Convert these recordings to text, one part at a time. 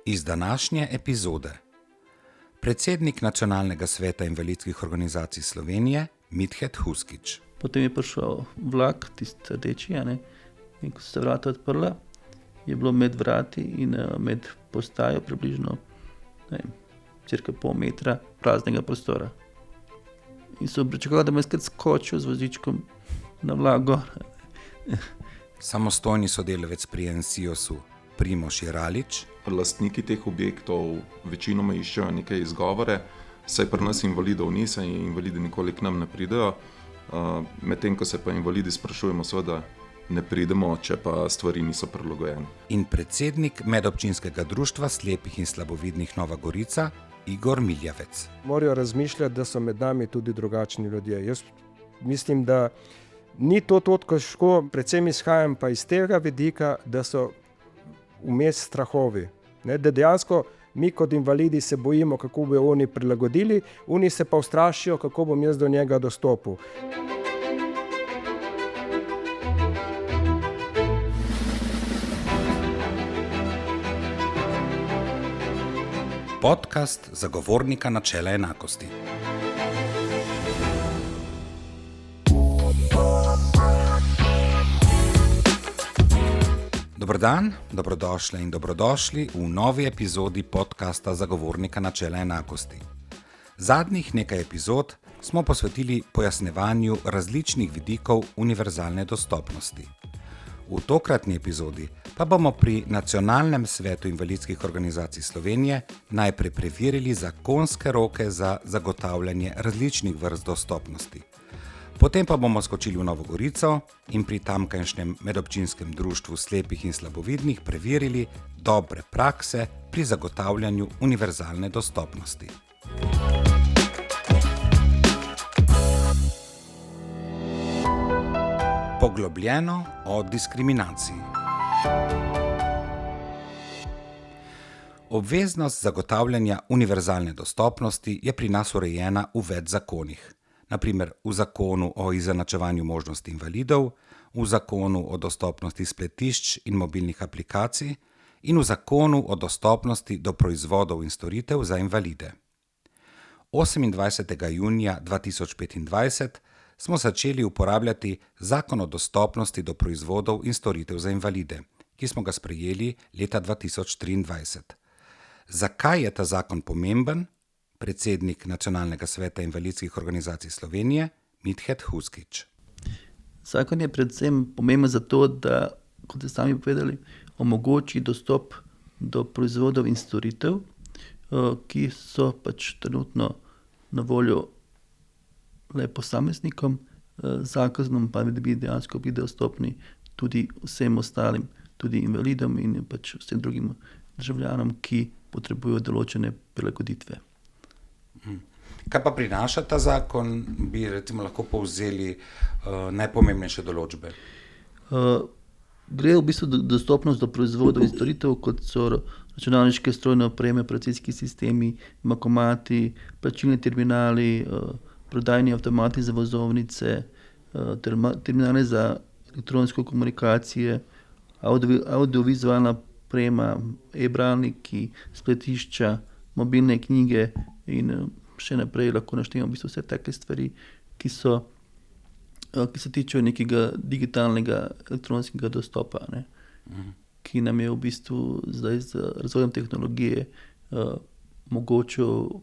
Iz današnje epizode. Predsednik Nacionalnega sveta invalidskih organizacij Slovenije Mithed Huskić. Potem je prišel vlak, tisti rdeči, in ko so se vrata odprla, je bilo med vrati in med postajo približno cirka pol metra praznega prostora. In so pričakovali, da me skrat skočil z vozičkom na vlak gor. Samostojni sodelavec pri NSIOS-u Primož Jeralič. Lastniki teh objektov večinoma iščejo neke izgovore, saj pri nas invalidov ni, saj invalidi nikoli k nam ne pridejo. Medtem ko se pa invalidi sprašujemo, seveda ne pridemo, če pa stvari niso prilagojene. In predsednik Medobčinskega društva slepih in slabovidnih Nova Gorica Igor Miljavec. Morajo razmišljati, da so med nami tudi drugačni ljudje. Jaz mislim, da ni to težko, predvsem izhajam pa iz tega vidika, da so vmes strahovi. Da dejansko mi kot invalidi se bojimo, kako bi oni prilagodili, oni se pa ustrašijo, kako bom jaz do njega dostopil. Podcast zagovornika načela enakosti. Dober dan, dobrodošle in dobrodošli v novi epizodi podcasta zagovornika načela enakosti. Zadnjih nekaj epizod smo posvetili pojasnjevanju različnih vidikov univerzalne dostopnosti. V tokratni epizodi pa bomo pri Nacionalnem svetu invalidskih organizacij Slovenije najprej preverili zakonske roke za zagotavljanje različnih vrst dostopnosti. Potem pa bomo skočili v Novo Gorico in pri tamkajšnjem medobčinskem društvu slepih in slabovidnih preverili dobre prakse pri zagotavljanju univerzalne dostopnosti. Poglobljeno o diskriminaciji. Obveznost zagotavljanja univerzalne dostopnosti je pri nas urejena v več zakonih. Na primer v zakonu o izenačevanju možnosti invalidov, v zakonu o dostopnosti spletišč in mobilnih aplikacij in v zakonu o dostopnosti do proizvodov in storitev za invalide. 28. junija 2025 smo začeli uporabljati Zakon o dostopnosti do proizvodov in storitev za invalide, ki smo ga sprejeli leta 2023. Zakaj je ta zakon pomemben? Predsednik Nacionalnega sveta invalidskih organizacij Slovenije Mithed Huskić. Zakon je predvsem pomemben zato, da, kot ste sami povedali, omogoči dostop do proizvodov in storitev, ki so trenutno na voljo le posameznikom, zakonom pa da bi dejansko bili dostopni tudi vsem ostalim, tudi invalidom in vsem drugim državljanom, ki potrebujejo določene prilagoditve. Kaj pa prinaša ta zakon, bi recimo lahko povzeli najpomembnejše določbe? Gre v bistvu dostopnost do proizvodov in storitev, kot so računalniške strojne opreme, operacijski sistemi, bankomati, plačilni terminali, prodajni avtomati za vozovnice, terminali za elektronsko komunikacije, audiovizualna oprema, e-bralniki, spletišča, mobilne knjige in še naprej lahko naštejemo v bistvu vse take stvari, ki se tičejo nekega digitalnega elektronskega dostopa, ki nam je v bistvu zdaj z razvojem tehnologije omogočil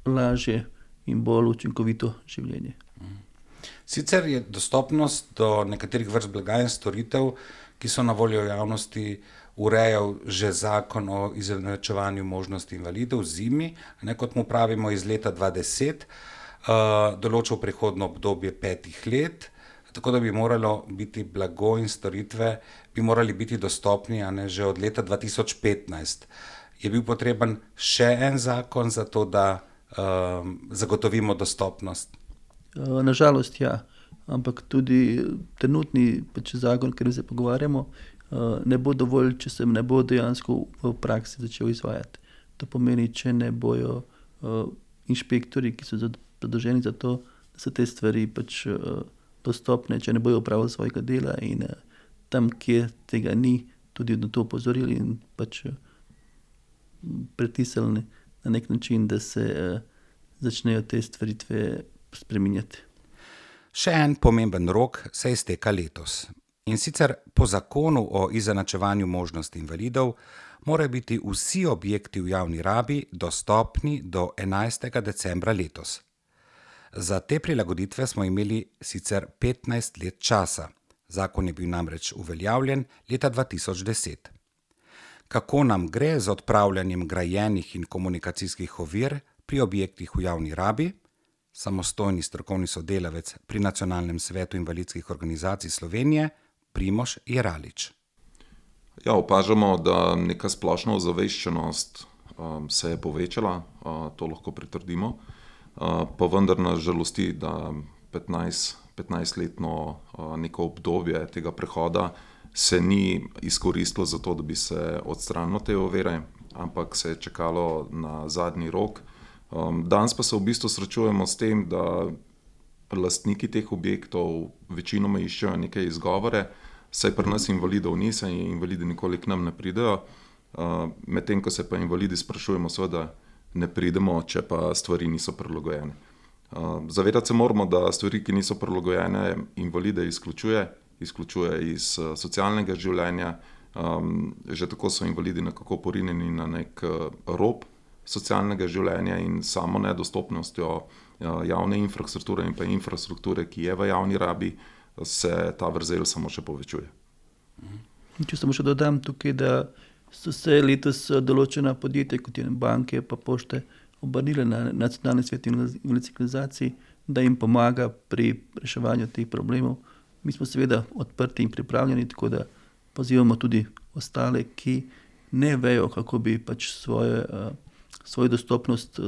lažje in bolj učinkovito življenje. Sicer je dostopnost do nekaterih vrst blaga in storitev, ki so na voljo javnosti, urejal že zakon o izenačevanju možnosti invalidov ZIMI, kot mu pravimo iz leta 2010, določil prehodno obdobje 5 let, tako da bi moralo biti blago in storitve bi morali biti dostopni že od leta 2015. Je bil potreben še en zakon za to, da zagotovimo dostopnost? Nažalost ja, ampak tudi trenutni zakon, ker se pogovarjamo, ne bo dovolj, če se ne bo dejansko v praksi začel izvajati. To pomeni, če ne bojo inšpektori, ki so zadolženi za to, da so te stvari dostopne, če ne bojo opravili svojega dela in tam, kjer tega ni, tudi na to opozorili in pritisnili na nek način, da se začnejo te stvaritve spreminjati. Še en pomemben rok se izteka letos. In sicer po zakonu o izenačevanju možnosti invalidov morajo biti vsi objekti v javni rabi dostopni do 11. decembra letos. Za te prilagoditve smo imeli sicer 15 let časa. Zakon je bil namreč uveljavljen leta 2010. Kako nam gre z odpravljanjem grajenih in komunikacijskih ovir pri objektih v javni rabi? Samostojni strokovni sodelavec pri Nacionalnem svetu invalidskih organizacij Slovenije, Primož Jeralič. Ja, opažamo, da neka splošna ozaveščenost se je povečala, to lahko pritrdimo, pa vendar nas žalosti, da 15-letno neko obdobje tega prehoda se ni izkoristilo za to, da bi se odstranilo te ovire, ampak se je čakalo na zadnji rok. Danes pa se v bistvu srečujemo s tem, da lastniki teh objektov večinoma iščejo neke izgovore, saj pri nas invalidov ni, saj invalidi nikoli k nam ne pridejo, medtem ko se pa invalidi sprašujemo, seveda ne pridemo, če pa stvari niso prilagojene. Zavedati se moramo, da stvari, ki niso prilagojene, invalide izključuje iz socialnega življenja, že tako so invalidi nekako porinjeni na nek rob socialnega življenja in samo nedostopnostjo javne infrastrukture in pa infrastrukture, ki je v javni rabi, se ta vrzel samo še povečuje. Če samo še dodam tukaj, da so se letos določena podjetja, kot je banke pa pošte, obrnile na Nacionalni svet invalidskih organizacij, da jim pomaga pri reševanju teh problemov. Mi smo seveda odprti in pripravljeni, tako da pozivamo tudi ostale, ki ne vejo, kako bi pač svojo dostopnost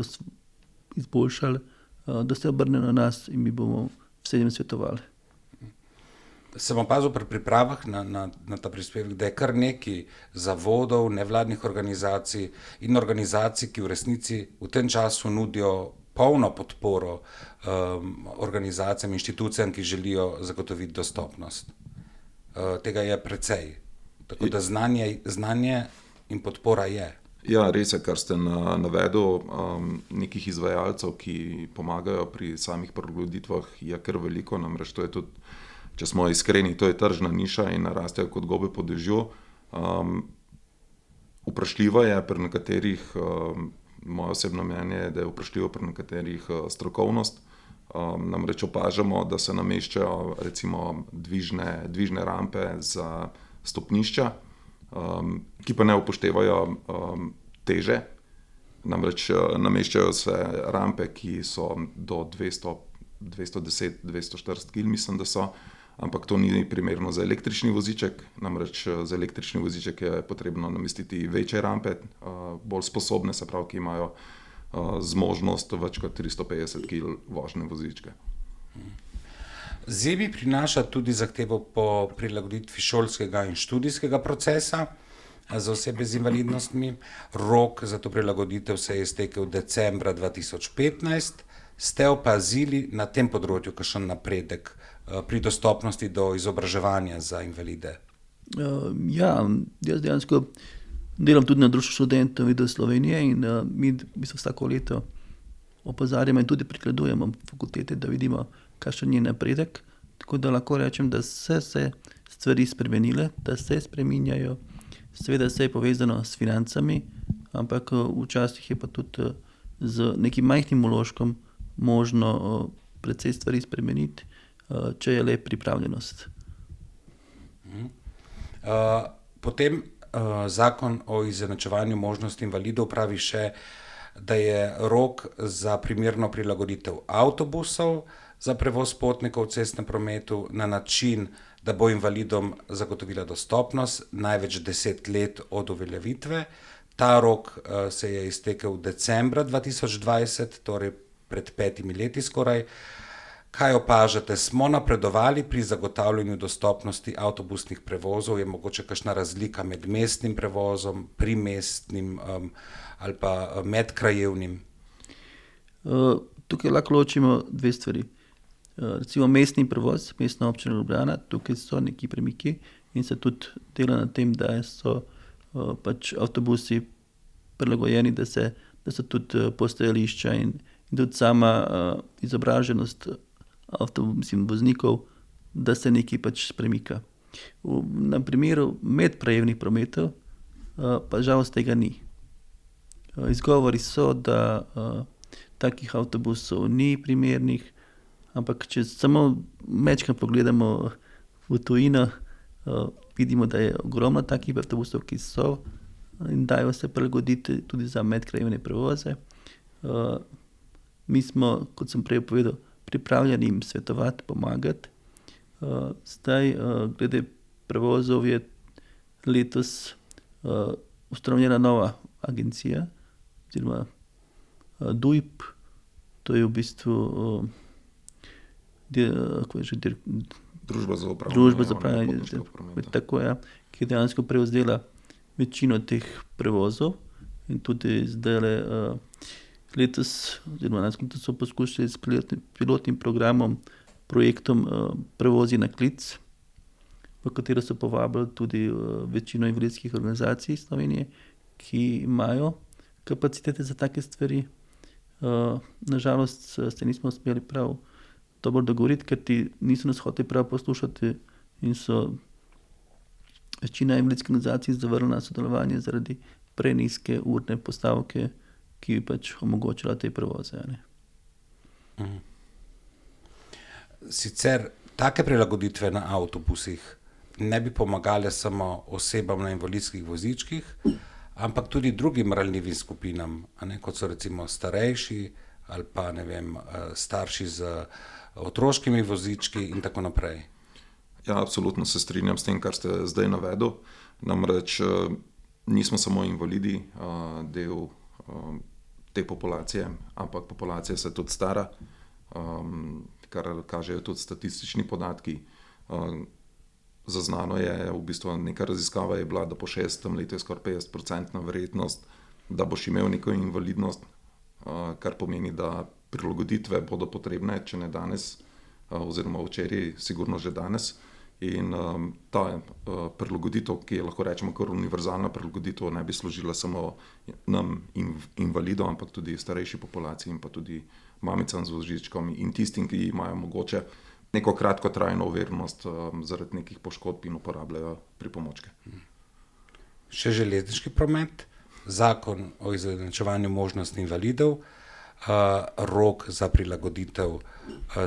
izboljšali, da se obrnejo na nas in mi bomo vsem svetovali. Sem opazil pri pripravah na ta prispevek, da je kar nekaj zavodov, nevladnih organizacij in organizacij, ki v resnici v tem času nudijo polno podporo organizacijam, inštitucijam, ki želijo zagotoviti dostopnost. Tega je precej. Tako da znanje in podpora je. Ja, res je, kar ste navedel, nekih izvajalcev, ki pomagajo pri samih prilagoditvah, je kar veliko, namreč to je tudi, če smo iskreni, to je tržna niša in narastejo kot gobe po dežju. Vprašljivo je pri nekaterih, moje osebno mnenje je, da je vprašljivo pri nekaterih strokovnost. Namreč opažamo, da se nameščajo recimo dvižne rampe za stopnišča, ki pa ne upoštevajo teže. Namreč nameščajo se rampe, ki so do 210, 240 kg, mislim, da so, ampak to ni primerno za električni voziček, namreč za električni voziček je potrebno namestiti večje rampe, bolj sposobne, se pravi, ki imajo zmožnost več kot 350 kg vožnje vozičke. ZIBI prinaša tudi zahtevo po prilagoditvi šolskega in študijskega procesa za osebe z invalidnostmi. Rok za to prilagoditev se je iztekel decembra 2015. Ste opazili na tem področju kakšen napredek pri dostopnosti do izobraževanja za invalide? Ja, jaz dejansko delam tudi na Društvu študentov Invalidov Slovenije in mi vsako leto opozarjamo in tudi pregledujemo fakultete, da vidimo, kakšen je napredek. Tako da lahko rečem, da se stvari spremenile, da se spreminjajo. Seveda se je povezano s financami, ampak včasih je pa tudi z nekim majhnim vložkom možno precej stvari spremeniti, če je le pripravljenost. Potem zakon o izenačevanju možnosti invalidov pravi še, da je rok za primerno prilagoditev avtobusov za prevoz potnikov v cestnem prometu na način, da bo invalidom zagotovila dostopnost največ 10 let od uveljavitve. Ta rok se je iztekel decembra 2020, torej pred 5 leti skoraj. Kaj opažate? Smo napredovali pri zagotavljanju dostopnosti avtobusnih prevozov? Je mogoče kakšna razlika med mestnim prevozom, primestnim ali pa medkrajevnim? Tukaj lahko ločimo dve stvari. Recimo mestni prevoz, Mestna občina Ljubljana, tukaj so neki premiki in se tudi dela na tem, da so pač avtobusi prilagojeni, da so tudi postajališča in tudi sama izobraženost voznikov, da se nekaj pač premika. Na primeru medkrajevnih prometov pa žal z tega ni. Izgovori so, da takih avtobusov ni primernih, ampak če samo majčkeno pogledamo v tujino, vidimo, da je ogromno takih avtobusov, ki so in dajo se prilagoditi tudi za medkrajevne prevoze. Mi smo, kot sem prej povedal, pripravljeni jim svetovati, pomagati. Zdaj, glede prevozov je letos ustanovljena nova agencija, oziroma DUIP, to je v bistvu Družba za upravljanje tako, ja, ki je dejansko prevzela večino teh prevozov in tudi zdajle letos, oziroma lansko so poskušali s pilotnim programom, projektom Prevozi na klic, v katero so povabili tudi večino invalidskih organizacij iz Slovenije, ki imajo kapacitete za take stvari. Nažalost se nismo uspeli prav dobro dogovoriti, ker ti niso nas hoteli prav poslušati in so večina invalidskih organizacij zavrnila sodelovanje zaradi prenizke urne postavke, ki bi pač omogočila te prevoze. Sicer take prilagoditve na avtobusih ne bi pomagale samo osebam na invalidskih vozičkih, ampak tudi drugim ranljivim skupinam, kot so recimo starejši ali pa starši z otroškimi vozički in tako naprej. Ja, absolutno se strinjam s tem, kar ste zdaj navedel. Namreč nismo samo invalidi del te populacije, ampak populacija se tudi stara, kar kažejo tudi statistični podatki. Zaznano je, v bistvu neka raziskava je bila, da po 60 letu je skoraj 50% verjetnost, da boš imel neko invalidnost, kar pomeni, da prilagoditve bodo potrebne, če ne danes, oziroma včeraj, sigurno že danes. In ta prilagoditev, ki je lahko rečemo kar univerzalna prilagoditev, ne bi služila samo nam invalidom, ampak tudi starejši populaciji in pa tudi mamicam z vozičkom in tistim, ki imajo mogoče neko kratkotrajno oviranost zaradi nekih poškodb in uporabljajo pripomočke. Še železniški promet, zakon o izenačevanju možnosti invalidov, rok za prilagoditev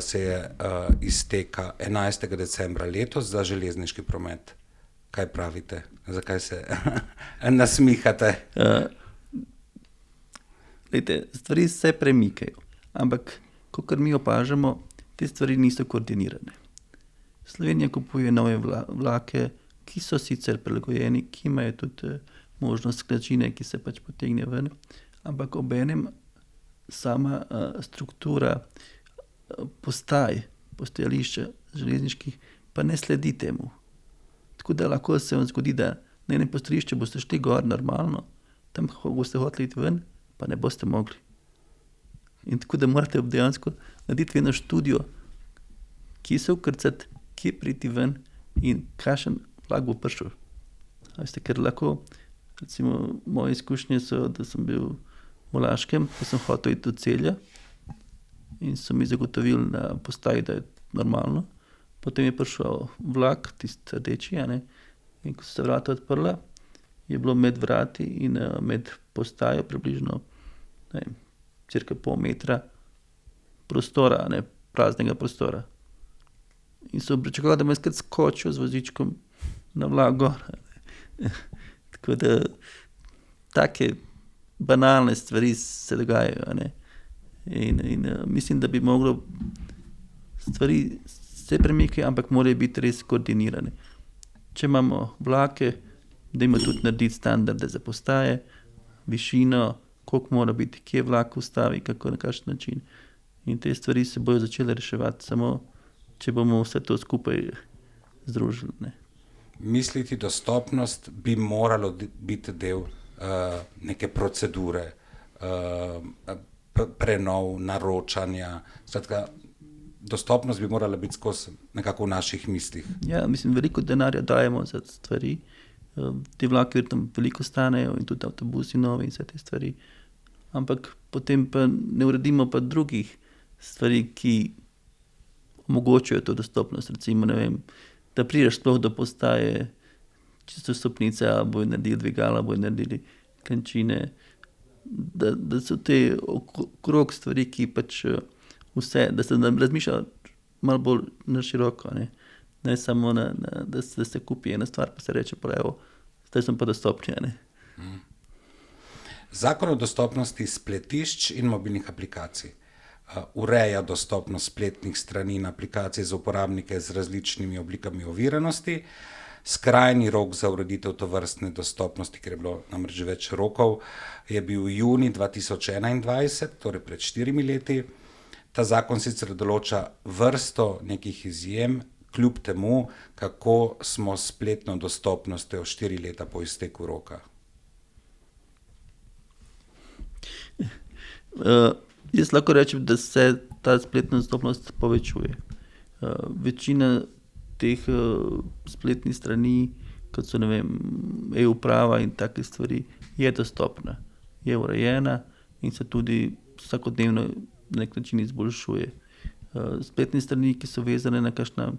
se je izteka 11. decembra letos za železniški promet. Kaj pravite? Zakaj se nasmihate? Stvari se premikajo, ampak kakor mi opažamo, te stvari niso koordinirane. Slovenija kupuje nove vlake, ki so sicer prilagojeni, ki imajo tudi možnost sklačine, ki se pač potegne ven, ampak obenem sama struktura postajališča železniških pa ne sledi temu. Tako da lahko se vam zgodi, da na enem postajališču boste šli gor normalno, tam boste hoteli iti ven, pa ne boste mogli. In tako da morate dejansko narediti eno študijo, kje se vkrcati, kje priti ven in kakšen vlak bo prišel. Ker lahko, recimo, moje izkušnje so, da sem bil v Laškem, pa sem hotel iti do Celja in so mi zagotovili na postaji, da je normalno. Potem je prišel vlak, tisti rdeči, in ko so se vrata odprla, je bilo med vrati in med postajo približno cirka pol metra prostora, praznega prostora. In so pričakovali, da me skrat skočijo z vozičkom na vlak gor. Tako da take banalne stvari se dogajajo. In mislim, da bi moglo stvari se premikajo, ampak morajo biti res koordinirane. Če imamo vlake, dajmo tudi narediti standarde za postaje, višino, koliko mora biti, kje vlak ustavi, kako, na kakšen način. In te stvari se bojo začele reševati samo, če bomo vse to skupaj združili. Misliti, dostopnost bi moralo biti del neke procedure, prenov, naročanja. Skratka, dostopnost bi morala biti skozi nekako v naših mislih. Ja, mislim, veliko denarja dajemo za stvari, Ti vlaki verjetno veliko stanejo in tudi avtobusi novi in vse te stvari. Ampak potem pa ne uredimo pa drugih stvari, ki omogočajo to dostopnost. Recimo, ne vem, da prideš sploh do postaje, čisto stopnice, ali bojo naredili dvigala, bojo naredili kančine, da so te okrog stvari, ki pač vse, da se razmišlja malo bolj na široko, ne samo da se kupi ena stvar, pa se reče, pa evo, zdaj sem pa dostopni, ne. Zakon o dostopnosti spletišč in mobilnih aplikacij ureja dostopnost spletnih strani in aplikacij za uporabnike z različnimi oblikami oviranosti. Skrajni rok za ureditev tovrstne dostopnosti, ker je bilo namreč več rokov, je bil juni 2021, torej pred 4 leti. Ta zakon sicer določa vrsto nekih izjem, kljub temu, kako smo s spletno dostopnostjo 4 leta po izteku roka. Jaz lahko rečem, da se ta spletna dostopnost povečuje. Večina teh spletnih strani, kot so, ne vem, e-uprava in take stvari, je dostopna, je urejena in se tudi vsakodnevno na nek način izboljšuje. Spletne strani, ki so vezane na kakšna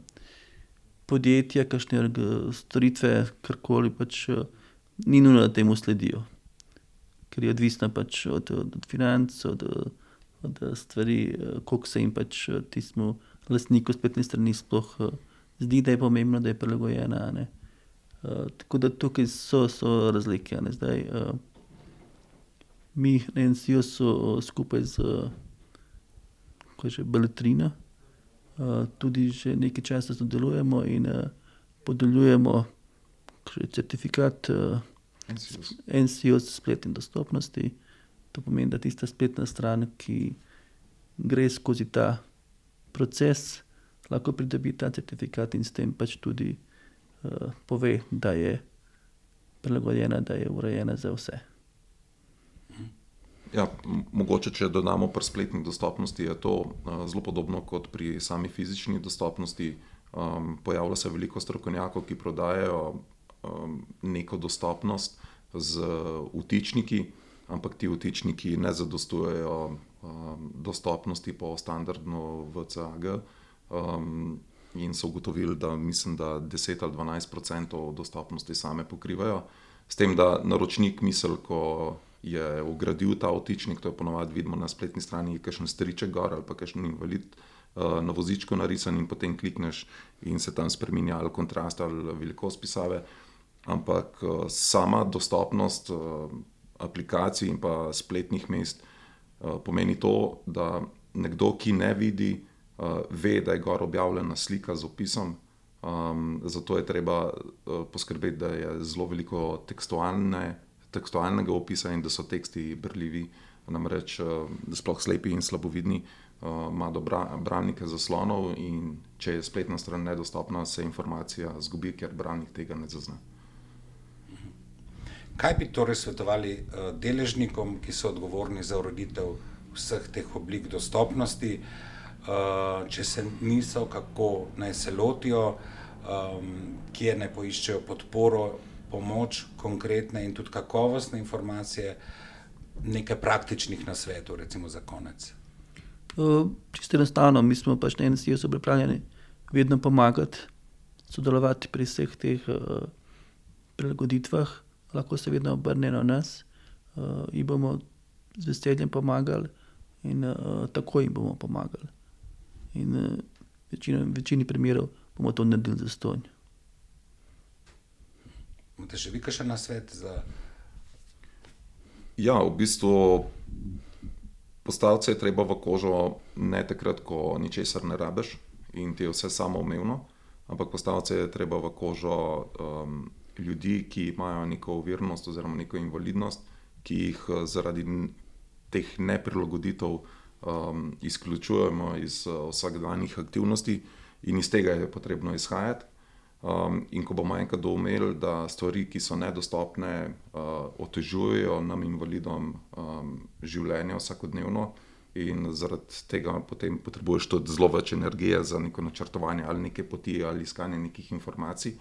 podjetja, kakšne storitve, karkoli, pač ni nujno, da temu sledijo. Ker je odvisna pač od financ, od stvari, koliko se jim pač tistemu lastniku spletne strani sploh zdi, da je pomembno, da je prilagojena, ne. Tako da tukaj so razlike, ne. Zdaj, mi na NSIOS-u skupaj z Beletrina tudi že nekaj časa sodelujemo in podeljujemo certifikat NSIOS spletne dostopnosti. To pomeni, da tista spletna stran, ki gre skozi ta proces, lahko pridobi ta certifikat in s tem pač tudi pove, da je prilagojena, da je urejena za vse. Ja, mogoče, če dodamo pri spletni dostopnosti, je to zelo podobno kot pri sami fizični dostopnosti. Pojavlja se veliko strokovnjakov, ki prodajajo neko dostopnost z vtičniki, ampak ti vtičniki ne zadostujejo dostopnosti po standardno VCAG in so ugotovili, da mislim, da 10 ali 12% dostopnosti same pokrivajo. S tem, da naročnik misli, ko je vgradil ta vtičnik, to je ponavadi vidimo na spletni strani, kakšen striček gor ali pa kakšen invalid na vozičku narisan in potem klikneš in se tam spreminja ali kontrast ali velikost pisave. Ampak sama dostopnost aplikacij in pa spletnih mest pomeni to, da nekdo, ki ne vidi, ve, da je gor objavljena slika z opisom. Zato je treba poskrbeti, da je zelo veliko tekstualnega opisa in da so teksti berljivi. Namreč sploh slepi in slabovidni ima bralnike zaslonov in če je spletna stran nedostopna, se informacija zgubi, ker bralnik tega ne zazna. Kaj bi torej svetovali deležnikom, ki so odgovorni za ureditev vseh teh oblik dostopnosti, če se niso, kako naj se lotijo, kje naj poiščejo podporo, pomoč, konkretne in tudi kakovostne informacije, nekaj praktičnih nasvetov, recimo za konec? Čisto enostavno, mi smo pač na NSIOS-u pripravljeni vedno pomagati, sodelovati pri vseh teh prilagoditvah. Lahko se vedno obrnejo na nas, jim bomo z veseljem pomagali in tako jim bomo pomagali. In večini primerov bomo to naredili zastonj. Imate še vi kakšen nasvet za... Ja, v bistvu postaviti se je treba v kožo ne takrat, ko ničesar ne rabiš in ti je vse samoumevno, ampak postaviti se je treba v kožo ljudi, ki imajo neko ovirnost oziroma neko invalidnost, ki jih zaradi teh neprilagoditev izključujemo iz vsakdanjih aktivnosti in iz tega je potrebno izhajati. In ko bomo enkrat doumeli, da stvari, ki so nedostopne, otežujejo nam invalidom življenje vsakodnevno in zaradi tega potem potrebuješ tudi zelo več energije za neko načrtovanje ali neke poti ali iskanje nekih informacij.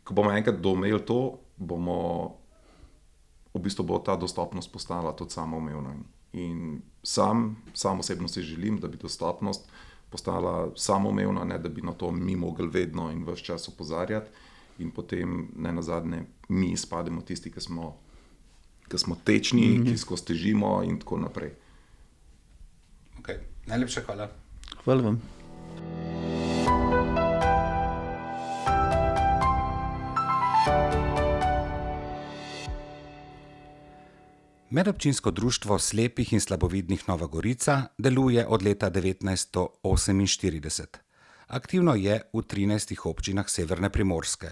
ko bomo enkrat doumeli to, v bistvu bo ta dostopnost postala tudi samoumevna. In sam osebno si želim, da bi dostopnost postala samoumevna, ne da bi na to mi mogli vedno in ves čas opozarjati, in potem ne nazadnje mi izpademo tisti, ki smo tečni, ki skozi težimo in tako naprej. Okay. Najlepša hvala. Hvala vam. Medobčinsko društvo slepih in slabovidnih Nova Gorica deluje od leta 1948. Aktivno je v 13 občinah severne Primorske.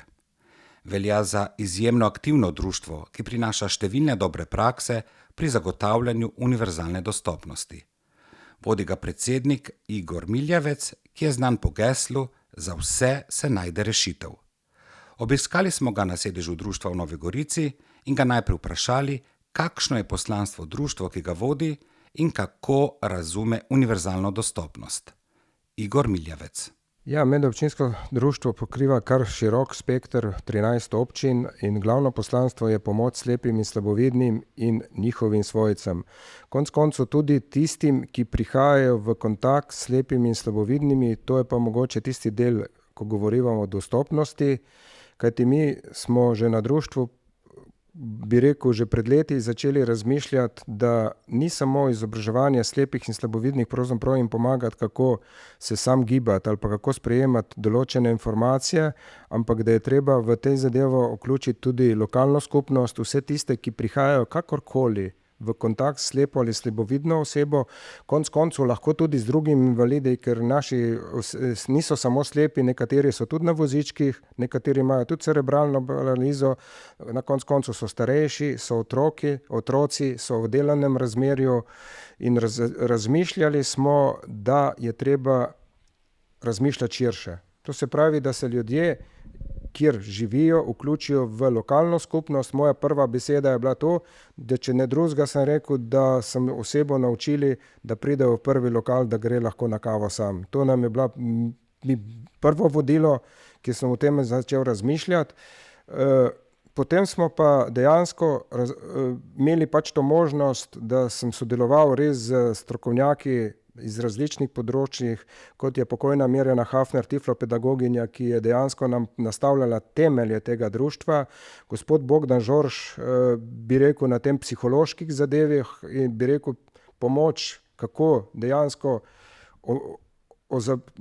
Velja za izjemno aktivno društvo, ki prinaša številne dobre prakse pri zagotavljanju univerzalne dostopnosti. Vodi ga predsednik Igor Miljavec, ki je znan po geslu Za vse se najde rešitev. Obiskali smo ga na sedežu društva v Novi Gorici in ga najprej vprašali, kakšno je poslanstvo društva, ki ga vodi, in kako razume univerzalno dostopnost. Igor Miljavec. Ja, medobčinsko društvo pokriva kar širok spekter 13 občin in glavno poslanstvo je pomoč slepim in slabovidnim in njihovim svojcem. Konec koncev tudi tistim, ki prihajajo v kontakt s slepimi in slabovidnimi, to je pa mogoče tisti del, ko govorimo o dostopnosti, kajti mi smo že na društvu, bi rekel, že pred leti začeli razmišljati, da ni samo izobraževanje slepih in slabovidnih pravzaprav jim pomagati, kako se sam gibati ali pa kako sprejemati določene informacije, ampak da je treba v tej zadevo vključiti tudi lokalno skupnost, vse tiste, ki prihajajo kakorkoli v kontakt s slepo ali slabovidno osebo, konec koncev lahko tudi z drugimi invalidi, ker naši niso samo slepi, nekateri so tudi na vozičkih, nekateri imajo tudi cerebralno paralizo, na konec koncev so starejši, so otroci so v delovnem razmerju in razmišljali smo, da je treba razmišljati širše. To se pravi, da se ljudje, kjer živijo, vključijo v lokalno skupnost. Moja prva beseda je bila to, da če ne drugega sem rekel, da sem osebo naučili, da pride v prvi lokal, da gre lahko na kavo sam. To nam je bila prvo vodilo, ki sem o tem začel razmišljati. Potem smo pa dejansko imeli pač to možnost, da sem sodeloval res z strokovnjaki iz različnih področjih, kot je pokojna Mirjana Hafner, tiflopedagoginja, ki je dejansko nam nastavljala temelje tega društva, gospod Bogdan Žorž, bi rekel, na tem psiholoških zadevih in bi rekel pomoč, kako dejansko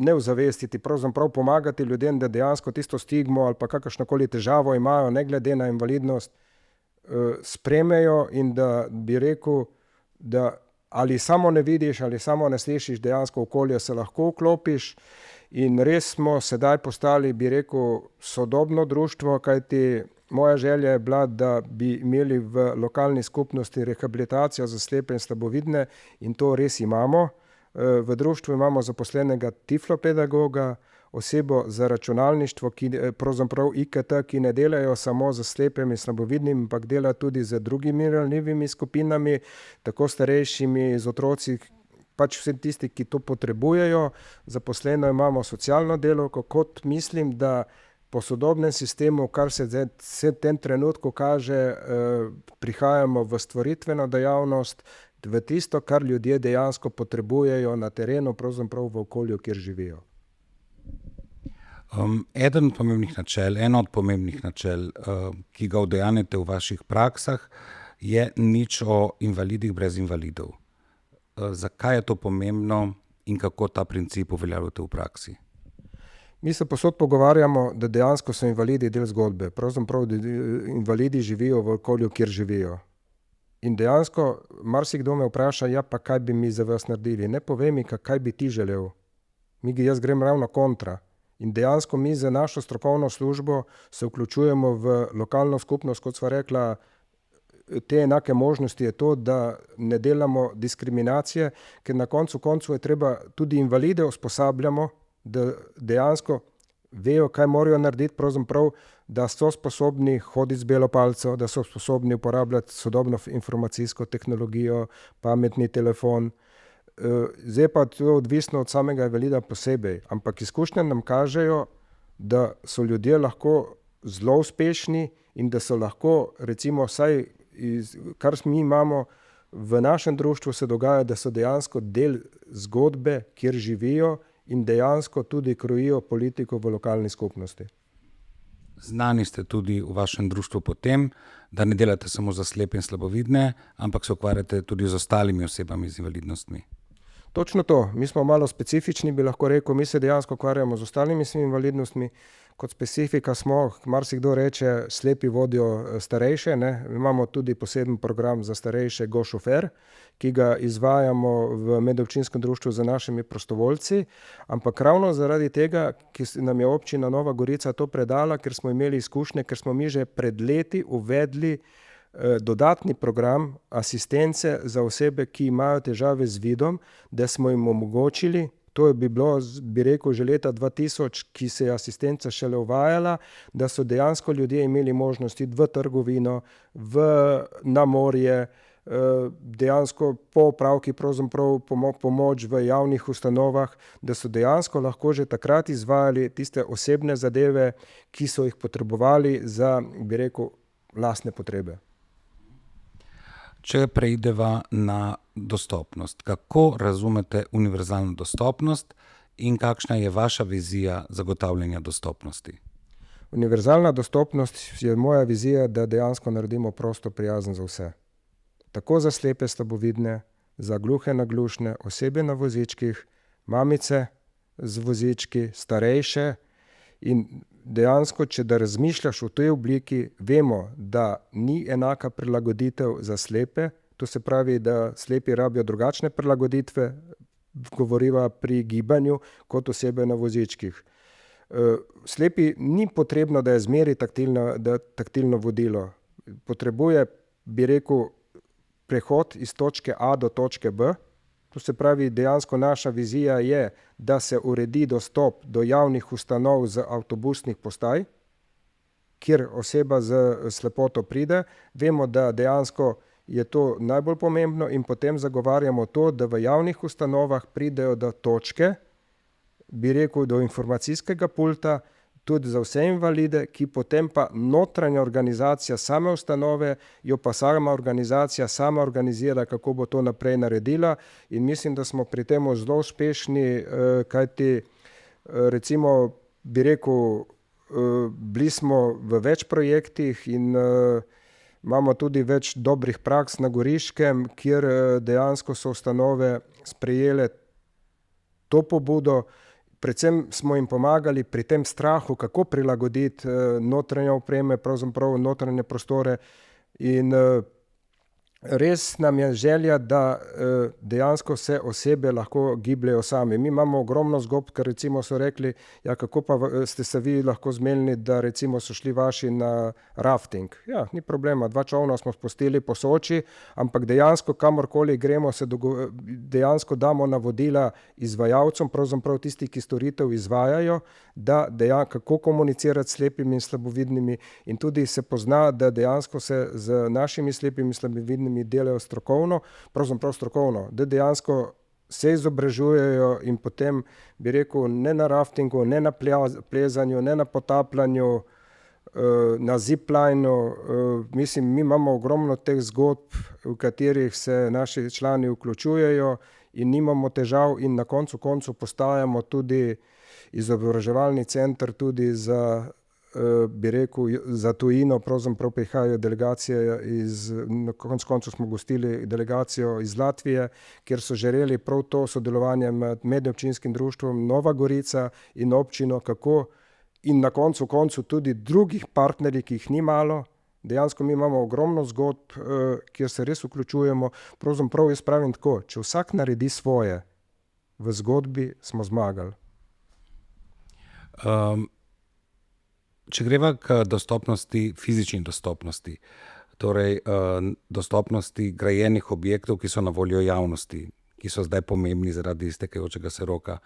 ne ozavestiti, pravzaprav pomagati ljudem, da dejansko tisto stigmo ali pa kakršnokoli težavo imajo, ne glede na invalidnost, sprejmejo in da bi rekel, da ali samo ne vidiš, ali samo ne slišiš, dejansko okolje se lahko vklopiš. In res smo sedaj postali, bi rekel, sodobno društvo, kajti moja želja je bila, da bi imeli v lokalni skupnosti rehabilitacijo za slepe in slabovidne in to res imamo. V društvu imamo zaposlenega tiflopedagoga, osebo za računalništvo, ki pravzaprav IKT, ki ne delajo samo za slepimi in slabovidnimi, ampak dela tudi z drugimi ranljivimi skupinami, tako starejšimi, z otroci, pač vsi tisti, ki to potrebujejo. Zaposleno imamo socialno delavko, kot mislim, da po sodobnem sistemu, kar se v tem trenutku kaže, prihajamo v stvoritveno dejavnost, v tisto, kar ljudje dejansko potrebujejo na terenu, pravzaprav v okolju, kjer živijo. Eno od pomembnih načel, ki ga udejanjate v vaših praksah, je nič o invalidih brez invalidov. Zakaj je to pomembno in kako ta princip uveljavljate v praksi? Mi se povsod pogovarjamo, da dejansko so invalidi del zgodbe. Pravzaprav invalidi živijo v okolju, kjer živijo. In dejansko marsikdo me vpraša, ja, pa kaj bi mi za vas naredili? Ne povej mi, kaj bi ti želel. Jaz grem ravno kontra. In dejansko mi za našo strokovno službo se vključujemo v lokalno skupnost, kot sva rekla, te enake možnosti je to, da ne delamo diskriminacije, ker na koncu je treba tudi invalide usposabljamo, da dejansko vejo, kaj morajo narediti, pravzaprav, da so sposobni hoditi z belo palico, da so sposobni uporabljati sodobno informacijsko tehnologijo, pametni telefon. Zdaj pa to je odvisno od samega invalida posebej, ampak izkušnje nam kažejo, da so ljudje lahko zelo uspešni in da so lahko, recimo, vsaj kar mi imamo v našem društvu, se dogaja, da so dejansko del zgodbe, kjer živijo in dejansko tudi krojijo politiko v lokalni skupnosti. Znani ste tudi v vašem društvu po tem, da ne delate samo za slepe in slabovidne, ampak se ukvarjate tudi z ostalimi osebami z invalidnostmi. Točno to. Mi smo malo specifični, bi lahko rekel. Mi se dejansko ukvarjamo z ostalimi invalidnostmi. Kot specifika smo, marsikdo reče, slepi vodijo starejše. Ne? Imamo tudi poseben program za starejše Go šofer, ki ga izvajamo v medobčinskem društvu z našimi prostovoljci. Ampak ravno zaradi tega, ki nam je občina Nova Gorica to predala, ker smo imeli izkušnje, ker smo mi že pred leti uvedli dodatni program asistence za osebe, ki imajo težave z vidom, da smo jim omogočili, to je bilo, bi rekel, že leta 2000, ki se je asistenca šele uvajala, da so dejansko ljudje imeli možnost iti v trgovino, na morje, dejansko po opravki pravzaprav pomoč v javnih ustanovah, da so dejansko lahko že takrat izvajali tiste osebne zadeve, ki so jih potrebovali za, bi rekel, lastne potrebe. Če preideva na dostopnost, kako razumete univerzalno dostopnost in kakšna je vaša vizija zagotavljanja dostopnosti? Univerzalna dostopnost je moja vizija, da dejansko naredimo prostor prijazen za vse. Tako za slepe, slabovidne, za gluhe, naglušne, osebe na vozičkih, mamice z vozički, starejše. In dejansko, če da razmišljaš v tej obliki, vemo, da ni enaka prilagoditev za slepe, to se pravi, da slepi rabijo drugačne prilagoditve, govoriva pri gibanju, kot osebe na vozičkih. Slepi ni potrebno, da je zmeri taktilno vodilo. Potrebuje, bi rekel, prehod iz točke A do točke B. To se pravi, dejansko naša vizija je, da se uredi dostop do javnih ustanov z avtobusnih postaj, kjer oseba z slepoto pride. Vemo, da dejansko je to najbolj pomembno in potem zagovarjamo to, da v javnih ustanovah pridejo do točke, bi rekel, do informacijskega pulta, tudi za vse invalide, ki potem pa notranja organizacija same ustanove, jo pa sama organizacija sama organizira, kako bo to naprej naredila. In mislim, da smo pri tem zelo uspešni, kajti recimo, bi rekel, bili smo v več projektih in imamo tudi več dobrih praks na Goriškem, kjer dejansko so ustanove sprejele to pobudo. Predvsem smo jim pomagali pri tem strahu, kako prilagoditi notranje opreme, pravzaprav notranje prostore. In res nam je želja, da dejansko se osebe lahko gibljajo sami. Mi imamo ogromno zgodb, ker recimo so rekli, ja, kako pa ste se vi lahko zmenili, da recimo so šli vaši na rafting. Ja, ni problema, 2 čolna smo spustili po Soči, ampak dejansko kamorkoli gremo, se dejansko damo navodila izvajalcem, pravzaprav tisti, ki storitev izvajajo, da kako komunicirati s slepimi in slabovidnimi, in tudi se pozna, da dejansko se z našimi slepimi in slabovidnimi delajo strokovno, pravzaprav strokovno, da dejansko se izobražujejo in potem, bi rekel, ne na raftingu, ne na plezanju, ne na potapljanju, na ziplineu. Mislim, mi imamo ogromno teh zgodb, v katerih se naši člani vključujejo in nimamo težav in na koncu postajamo tudi izobraževalni center tudi za, bi rekel, za tujino. Pravzaprav prihajajo delegacije na koncu smo gostili delegacijo iz Latvije, kjer so želeli prav to sodelovanje med medobčinskim društvom Nova Gorica in občino, kako in na koncu tudi drugih partnerji, ki jih ni malo. Dejansko mi imamo ogromno zgodb, kjer se res vključujemo. Pravzaprav jaz pravim tako, če vsak naredi svoje, v zgodbi smo zmagali. Če greva k dostopnosti, fizični dostopnosti, torej dostopnosti grajenih objektov, ki so na voljo javnosti, ki so zdaj pomembni zaradi iztekajočega se roka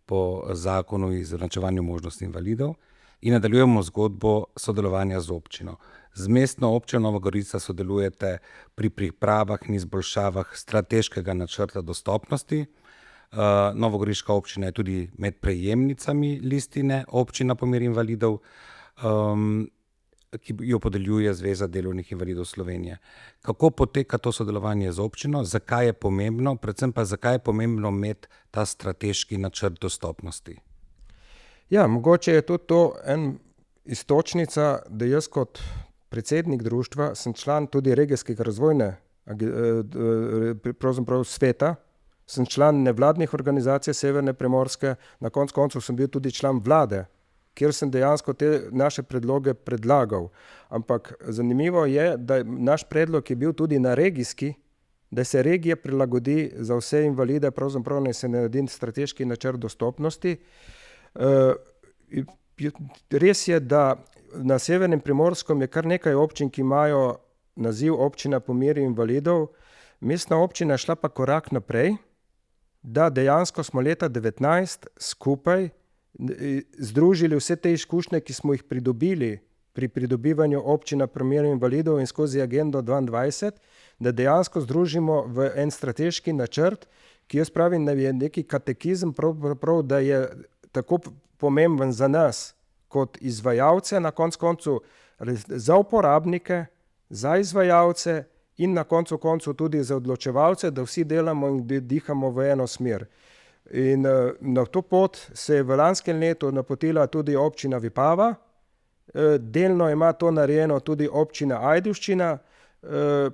po zakonu o izenačevanju možnosti invalidov, in nadaljujemo zgodbo sodelovanja z občino. Z mestno občino Nova Gorica sodelujete pri pripravah in izboljšavah strateškega načrta dostopnosti. Novogoriška občina je tudi med prejemnicami listine občina po meri invalidov. ki jo podeljuje Zveza delovnih invalidov Slovenije. Kako poteka to sodelovanje z občino, zakaj je pomembno, predvsem pa zakaj je pomembno imeti ta strateški načrt dostopnosti? Ja, mogoče je tudi to en iztočnica, da jaz kot predsednik društva sem član tudi regijskega razvojne pravzaprav sveta, sem član nevladnih organizacij Severne Primorske, na koncu koncev sem bil tudi član vlade, kjer sem dejansko te naše predloge predlagal. Ampak zanimivo je, da naš predlog je bil tudi na regijski, da se regije prilagodi za vse invalide, pravzaprav ne se naredi strateški načrt dostopnosti. Res je, da na Severnem Primorskem je kar nekaj občin, ki imajo naziv občina po meri invalidov. Mestna občina je šla pa korak naprej, da dejansko smo leta 2019 skupaj združili vse te izkušnje, ki smo jih pridobili pri pridobivanju občina po meri invalidov in skozi agendo 22, da dejansko združimo v en strateški načrt, ki jaz pravim, da je neki katekizem, prav, da je tako pomemben za nas kot izvajalce, na koncu za uporabnike, za izvajalce in na koncu tudi za odločevalce, da vsi delamo in dihamo v eno smer. In na to pot se je v lanskem letu napotila tudi občina Vipava, delno ima to narejeno tudi občina Ajdovščina,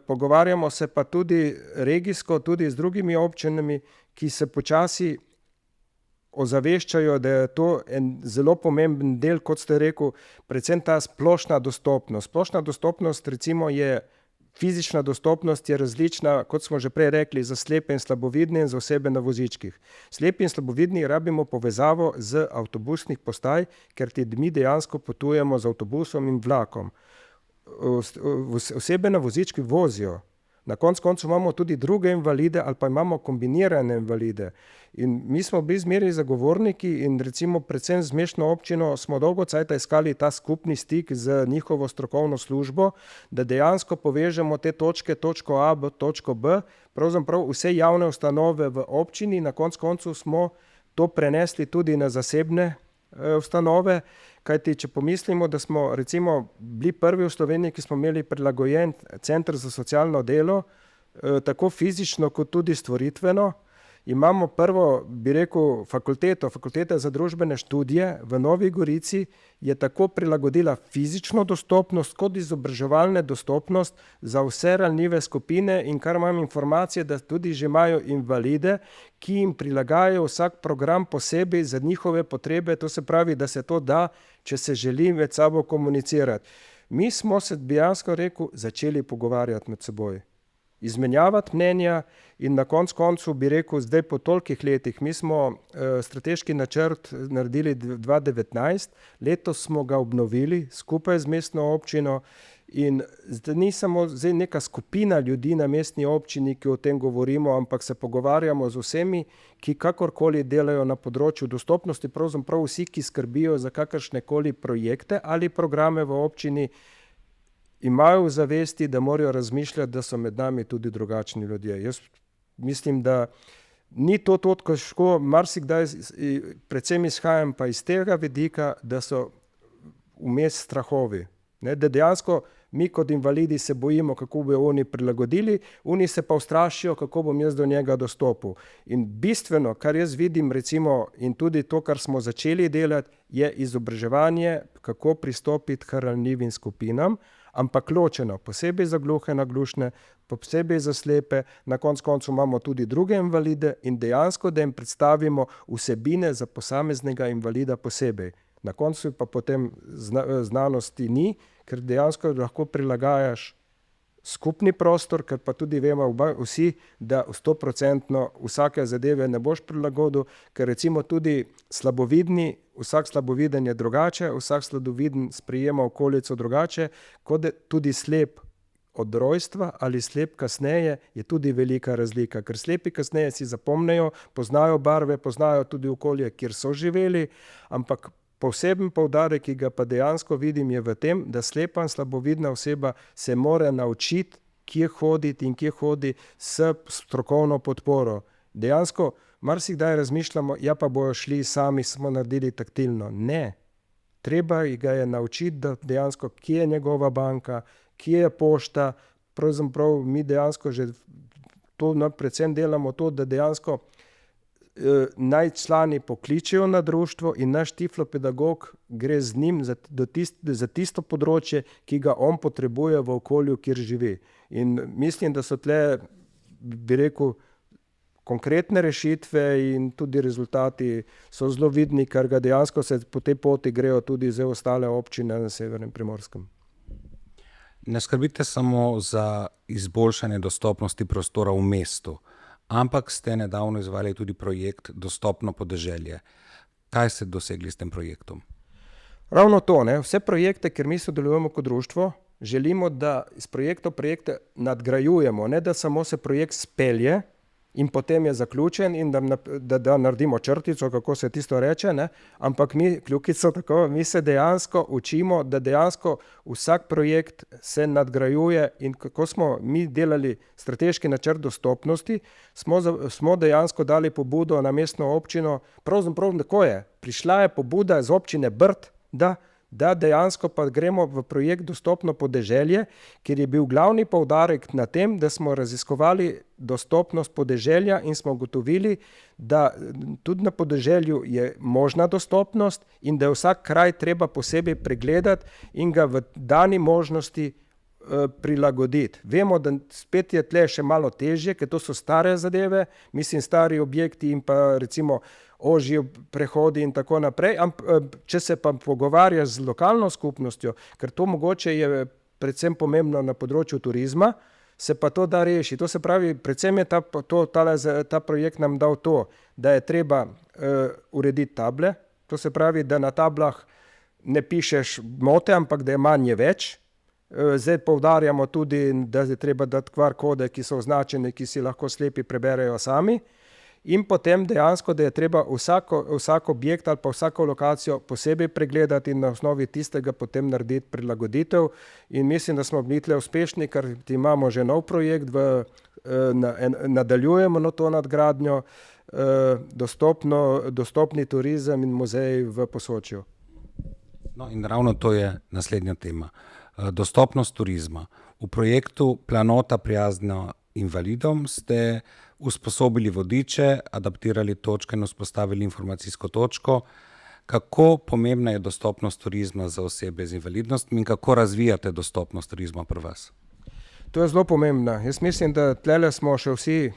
pogovarjamo se pa tudi regijsko, tudi z drugimi občinami, ki se počasi ozaveščajo, da je to en zelo pomemben del, kot ste rekel, predvsem ta splošna dostopnost. Splošna dostopnost recimo je, fizična dostopnost je različna, kot smo že prej rekli, za slepe in slabovidne in za osebe na vozičkih. Slepi in slabovidni rabimo povezavo z avtobusnih postaj, ker mi dejansko potujemo z avtobusom in vlakom. Osebe na vozički vozijo. Na koncu imamo tudi druge invalide ali pa imamo kombinirane invalide. In mi smo bili zmeraj zagovorniki in recimo predvsem z mestno občino smo dolgo cajta iskali ta skupni stik z njihovo strokovno službo, da dejansko povežemo te točke, točko A, točko B, pravzaprav vse javne ustanove v občini, na koncu smo to prenesli tudi na zasebne ustanove, kajti če pomislimo, da smo recimo bili prvi v Sloveniji, ki smo imeli prilagojen center za socialno delo, tako fizično kot tudi stvoritveno, imamo prvo, bi rekel, fakulteta za družbene študije v Novi Gorici je tako prilagodila fizično dostopnost kot izobraževalne dostopnost za vse ranljive skupine in kar imam informacije, da tudi že imajo invalide, ki jim prilagajajo vsak program posebej za njihove potrebe, to se pravi, da se to da, če se želi med sabo komunicirati. Mi smo se, dejansko rekel, začeli pogovarjati med seboj, izmenjavati mnenja in na koncu bi rekel, zdaj po tolikih letih, mi smo strateški načrt naredili 2019, letos smo ga obnovili skupaj z mestno občino in zdaj ni samo zdaj neka skupina ljudi na mestni občini, ki o tem govorimo, ampak se pogovarjamo z vsemi, ki kakorkoli delajo na področju dostopnosti, pravzaprav vsi, ki skrbijo za kakršnekoli projekte ali programe v občini, imajo v zavesti, da morajo razmišljati, da so med nami tudi drugačni ljudje. Jaz mislim, da ni to težko, marsikdaj predvsem izhajam pa iz tega vidika, da so vmes strahovi. Ne, da dejansko mi kot invalidi se bojimo, kako bi oni prilagodili, oni se pa ustrašijo, kako bom jaz do njega dostopil. In bistveno, kar jaz vidim recimo in tudi to, kar smo začeli delati, je izobraževanje, kako pristopiti k ranljivim skupinam, ampak ločeno, posebej za gluhe, naglušne, posebej za slepe, na koncu imamo tudi druge invalide in dejansko, da jim predstavimo vsebine za posameznega invalida posebej. Na koncu pa potem znanosti ni, ker dejansko lahko prilagajaš skupni prostor, ker pa tudi vemo vsi, da 100% vsake zadeve ne boš prilagodil, ker recimo tudi slabovidni, vsak slaboviden je drugače, vsak slaboviden sprejema okolico drugače, kot tudi slep od rojstva ali slep kasneje je tudi velika razlika, ker slepi kasneje si zapomnejo, poznajo barve, poznajo tudi okolje, kjer so živeli, ampak poseben poudarek, ki ga pa dejansko vidim, je v tem, da slepa in slabovidna oseba se mora naučiti, kje hoditi in kje hodi s strokovno podporo. Dejansko marsikdaj razmišljamo, ja pa bojo šli sami, smo naredili taktilno. Ne, treba ga je naučiti, da dejansko, kje je njegova banka, kje je pošta, pravzaprav mi dejansko že to, predvsem delamo to, da dejansko naj člani pokličejo na društvo in naš tiflopedagog gre z njim za tisto področje, ki ga on potrebuje v okolju, kjer živi. In mislim, da so tle, bi rekel, konkretne rešitve in tudi rezultati so zelo vidni, ker ga dejansko se po tej poti grejo tudi za ostale občine na Severnem Primorskem. Ne skrbite samo za izboljšanje dostopnosti prostora v mestu, ampak ste nedavno izvajali tudi projekt Dostopno podeželje. Kaj ste dosegli s tem projektom? Ravno to, ne? Vse projekte, kjer mi sodelujemo kot društvo, želimo, da iz projekte nadgrajujemo, ne da samo se projekt spelje in potem je zaključen in da naredimo črtico, kako se tisto reče, ne? Ampak mi, kljukico tako, mi se dejansko učimo, da dejansko vsak projekt se nadgrajuje in kako smo mi delali strateški načrt dostopnosti, smo dejansko dali pobudo na mestno občino, pravzaprav tako je, prišla je pobuda z občine Brd, da dejansko pa gremo v projekt Dostopno podeželje, kjer je bil glavni poudarek na tem, da smo raziskovali dostopnost podeželja in smo ugotovili, da tudi na podeželju je možna dostopnost in da je vsak kraj treba posebej pregledati in ga v dani možnosti prilagoditi. Vemo, da spet je tle še malo težje, ker to so stare zadeve, mislim stari objekti in pa recimo ožji prehodi in tako naprej, če se pa pogovarja z lokalno skupnostjo, ker to mogoče je predvsem pomembno na področju turizma, se pa to da reši. To se pravi, predvsem je ta projekt nam dal to, da je treba urediti table, to se pravi, da na tablah ne pišeš mote, ampak da je manje več. Zdaj poudarjamo tudi, da je treba dati QR kode, ki so označeni, ki si lahko slepi preberejo sami. In potem dejansko, da je treba vsak objekt ali pa vsako lokacijo posebej pregledati in na osnovi tistega potem narediti prilagoditev. In mislim, da smo bili tle uspešni, ker imamo že nov projekt, nadaljujemo na to nadgradnjo, dostopni turizem in muzej v Posočju. No in ravno to je naslednja tema. Dostopnost turizma. V projektu Planota prijazna invalidom ste usposobili vodiče, adaptirali točke in vzpostavili informacijsko točko. Kako pomembna je dostopnost turizma za osebe z invalidnostmi in kako razvijate dostopnost turizma pri vas? To je zelo pomembno. Jaz mislim, da tlele smo še vsi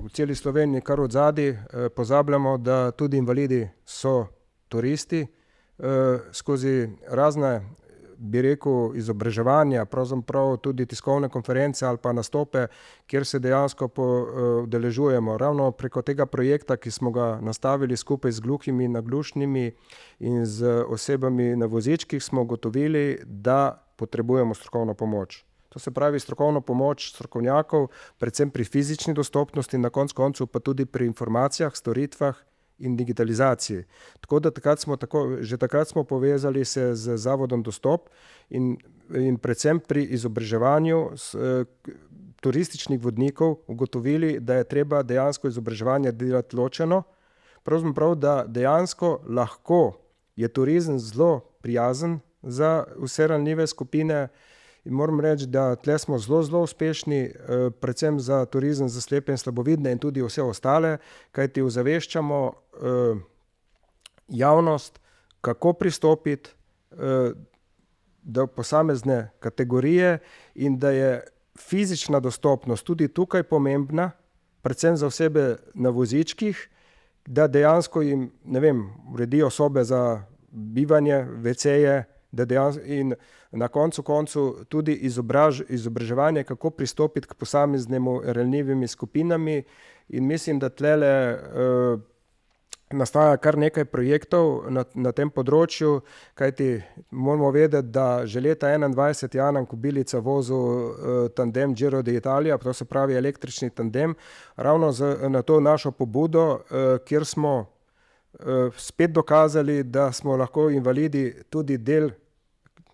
v celi Sloveniji kar odzadaj, pozabljamo, da tudi invalidi so turisti. Skozi razne, bi rekel, izobraževanja, pravzaprav tudi tiskovne konference ali pa nastope, kjer se dejansko udeležujemo. Ravno preko tega projekta, ki smo ga nastavili skupaj z gluhimi, naglušnimi in z osebami na vozičkih, smo ugotovili, da potrebujemo strokovno pomoč. To se pravi strokovno pomoč strokovnjakov, predvsem pri fizični dostopnosti, na koncu pa tudi pri informacijah, storitvah in digitalizaciji. Tako da že takrat smo povezali se z Zavodom Dostop in predvsem pri izobraževanju turističnih vodnikov ugotovili, da je treba dejansko izobraževanje delati ločeno. Pravzaprav, da dejansko lahko je turizem zelo prijazen za vse ranljive skupine. In moram reči, da tle smo zelo uspešni, predvsem za turizem za slepe in slabovidne in tudi vse ostale, kajti ozaveščamo javnost, kako pristopiti do posamezne kategorije in da je fizična dostopnost tudi tukaj pomembna, predvsem za osebe na vozičkih, da dejansko jim, uredijo sobe za bivanje, WC-je, in na koncu tudi izobraževanje, kako pristopiti k posameznemu ranljivimi skupinami. In mislim, da tlele nastaja kar nekaj projektov na tem področju, kajti moramo vedeti, da že leta 2021 je Anan Kobilica vozil tandem Giro d'Italia, to se pravi električni tandem, ravno na to našo pobudo, kjer smo spet dokazali, da smo lahko invalidi tudi del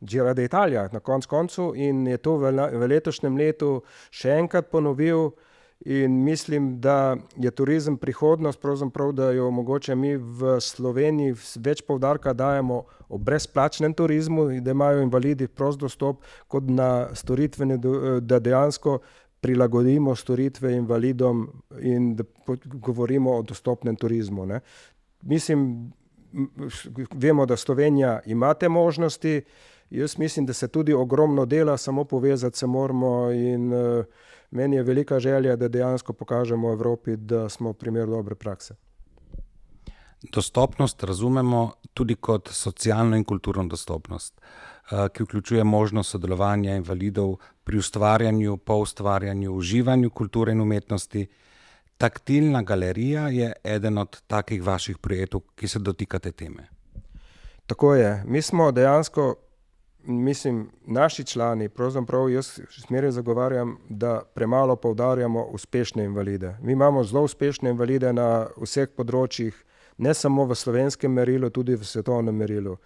Giro d'Italia na koncu in je to v letošnjem letu še enkrat ponovil In mislim, da je turizem prihodnost, pravzaprav, da jo mogoče mi v Sloveniji več poudarka dajemo o brezplačnem turizmu, da imajo invalidi prost dostop, kot na storitvene, da dejansko prilagodimo storitve invalidom in da govorimo o dostopnem turizmu, ne. Mislim, vemo, da Slovenija ima te možnosti, jaz mislim, da se tudi ogromno dela, samo povezati se moramo in meni je velika želja, da dejansko pokažemo Evropi, da smo primer dobre prakse. Dostopnost razumemo tudi kot socialno in kulturno dostopnost, ki vključuje možnost sodelovanja invalidov pri ustvarjanju, poustvarjanju, uživanju kulture in umetnosti. Taktilna galerija je eden od takih vaših projektov, ki se dotika te teme. Tako je. Mi smo dejansko, naši člani, pravzaprav jaz zmeraj zagovarjam, da premalo poudarjamo uspešne invalide. Mi imamo zelo uspešne invalide na vseh področjih, ne samo v slovenskem merilu, tudi v svetovnem merilu.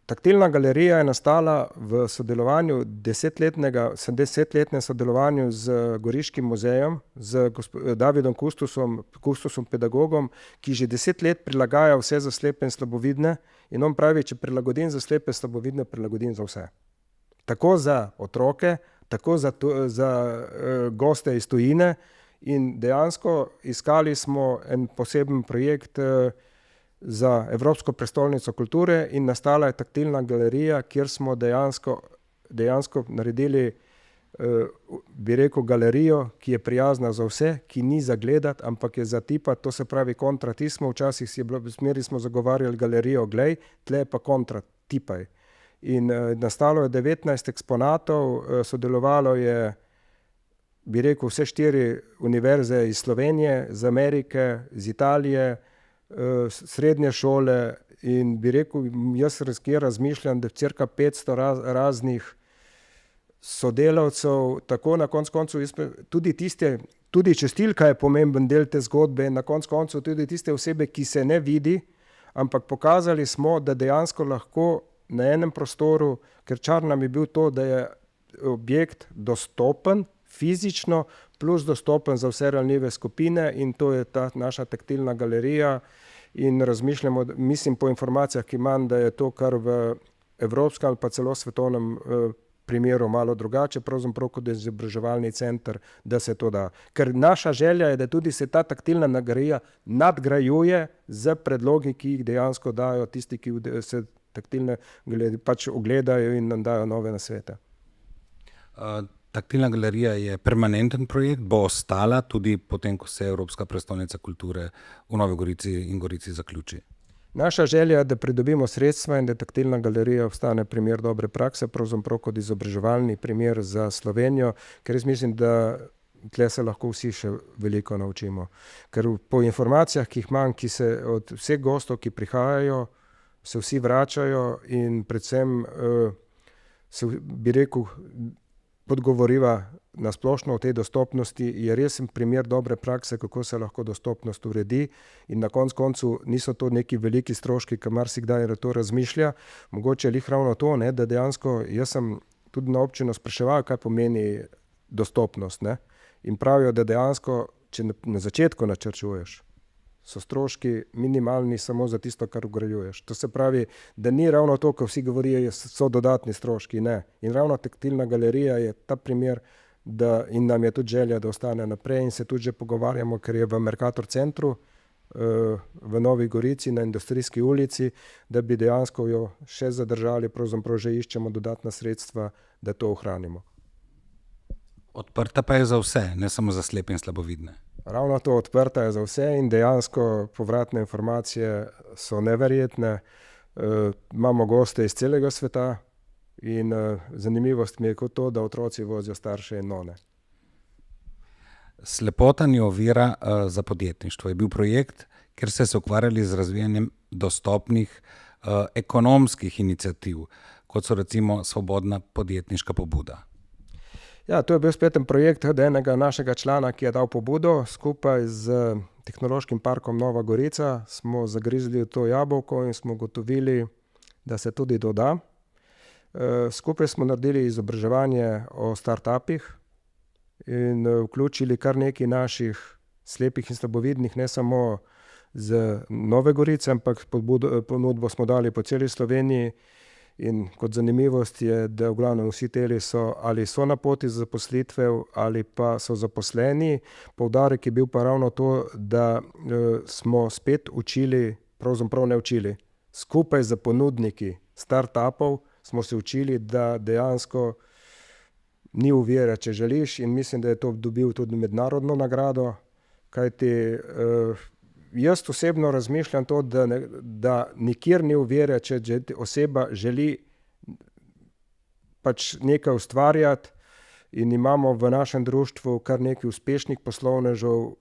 Taktilna galerija je nastala v sodelovanju desetletnem sodelovanju z Goriškim muzejem, z Davidom Kustosom, pedagogom, ki že 10 let prilagaja vse za slepe in slabovidne, in on pravi, če prilagodim za slepe in slabovidne, prilagodim za vse. Tako za otroke, tako za goste iz tujine, in dejansko iskali smo en poseben projekt za Evropsko prestolnico kulture in nastala je taktilna galerija, kjer smo dejansko naredili, bi rekel, galerijo, ki je prijazna za vse, ki ni za gledati, ampak je za tipati, to se pravi kontratismo, včasih zmeri smo zagovarjali galerijo glej, tle pa kontra tipaj. In nastalo je 19 eksponatov, sodelovalo je, bi rekel, vse 4 univerze iz Slovenije, iz Amerike, iz Italije, srednje šole, in bi rekel, jaz razmišljam, da cirka 500 raznih sodelavcev, tako na koncu tudi čistilka je pomemben del te zgodbe, na koncu tudi tiste osebe, ki se ne vidi, ampak pokazali smo, da dejansko lahko na enem prostoru, ker čar nam je bil to, da je objekt dostopen fizično, plus dostopen za vse ranljive skupine, in to je ta naša taktilna galerija. In razmišljamo, mislim po informacijah, ki imam, da je to kar v evropskem ali pa celo svetovnem primeru malo drugače, pravzaprav kot izobraževalni center, da se to da. Ker naša želja je, da tudi se ta taktilna galerija nadgrajuje z predlogi, ki jih dejansko dajo tisti, ki se taktilne galerije pač ogledajo in nam dajo nove nasvete. Taktilna galerija je permanenten projekt, bo ostala tudi potem, ko se Evropska prestolnica kulture v Novi Gorici in Gorici zaključi. Naša želja je, da pridobimo sredstva in da taktilna galerija ostane primer dobre prakse, pravzaprav kot izobraževalni primer za Slovenijo, ker jaz mislim, da tle se lahko vsi še veliko naučimo. Ker po informacijah, ki jih imam, ki se od vseh gostov, ki prihajajo, se vsi vračajo in predvsem se, bi rekel, podgovoriva na splošno o tej dostopnosti, je resen primer dobre prakse, kako se lahko dostopnost uredi, in na koncu niso to neki veliki stroški, ki marsikdaj to razmišlja. Mogoče je lih ravno to, ne, da dejansko, jaz sem tudi na občino spraševal, kaj pomeni dostopnost, ne, in pravijo, da dejansko, če na začetku načrtuješ, so stroški minimalni samo za tisto, kar vgrajuješ. To se pravi, da ni ravno to, ko vsi govorijo, so dodatni stroški, ne. In ravno taktilna galerija je ta primer, in nam je tudi želja, da ostane naprej, in se tudi že pogovarjamo, ker je v Mercator centru v Novi Gorici na Industrijski ulici, da bi dejansko jo še zadržali, pravzaprav že iščemo dodatna sredstva, da to ohranimo. Odprta pa je za vse, ne samo za slepe in slabovidne. Ravno to, odprta je za vse in dejansko povratne informacije so neverjetne. Imamo goste iz celega sveta in zanimivost mi je kot to, da otroci vozijo starše in none. Slepota ni ovira za podjetništvo. Je bil projekt, kjer ste se ukvarjali z razvijanjem dostopnih ekonomskih iniciativ, kot so recimo Svobodna podjetniška pobuda. Ja, to je bil spet en projekt od enega našega člana, ki je dal pobudo. Skupaj z Tehnološkim parkom Nova Gorica smo zagrizli v to jabolko in smo ugotovili, da se tudi doda. Skupaj smo naredili izobraževanje o startupih in vključili kar nekaj naših slepih in slabovidnih, ne samo z Nove Gorice, ampak ponudbo smo dali po celi Sloveniji. In kot zanimivost je, da v glavnem vsi teli so na poti za zaposlitve ali pa so zaposleni. Poudarek je bil pa ravno to, da smo spet učili, pravzaprav ne učili, skupaj z ponudniki startupov smo se učili, da dejansko ni ovire, če želiš, in mislim, da je to dobil tudi mednarodno nagrado, kajti jaz osebno razmišljam to, da nikjer ni ovire, če oseba želi pač nekaj ustvarjati, in imamo v našem društvu kar nekaj uspešnih poslovnežev,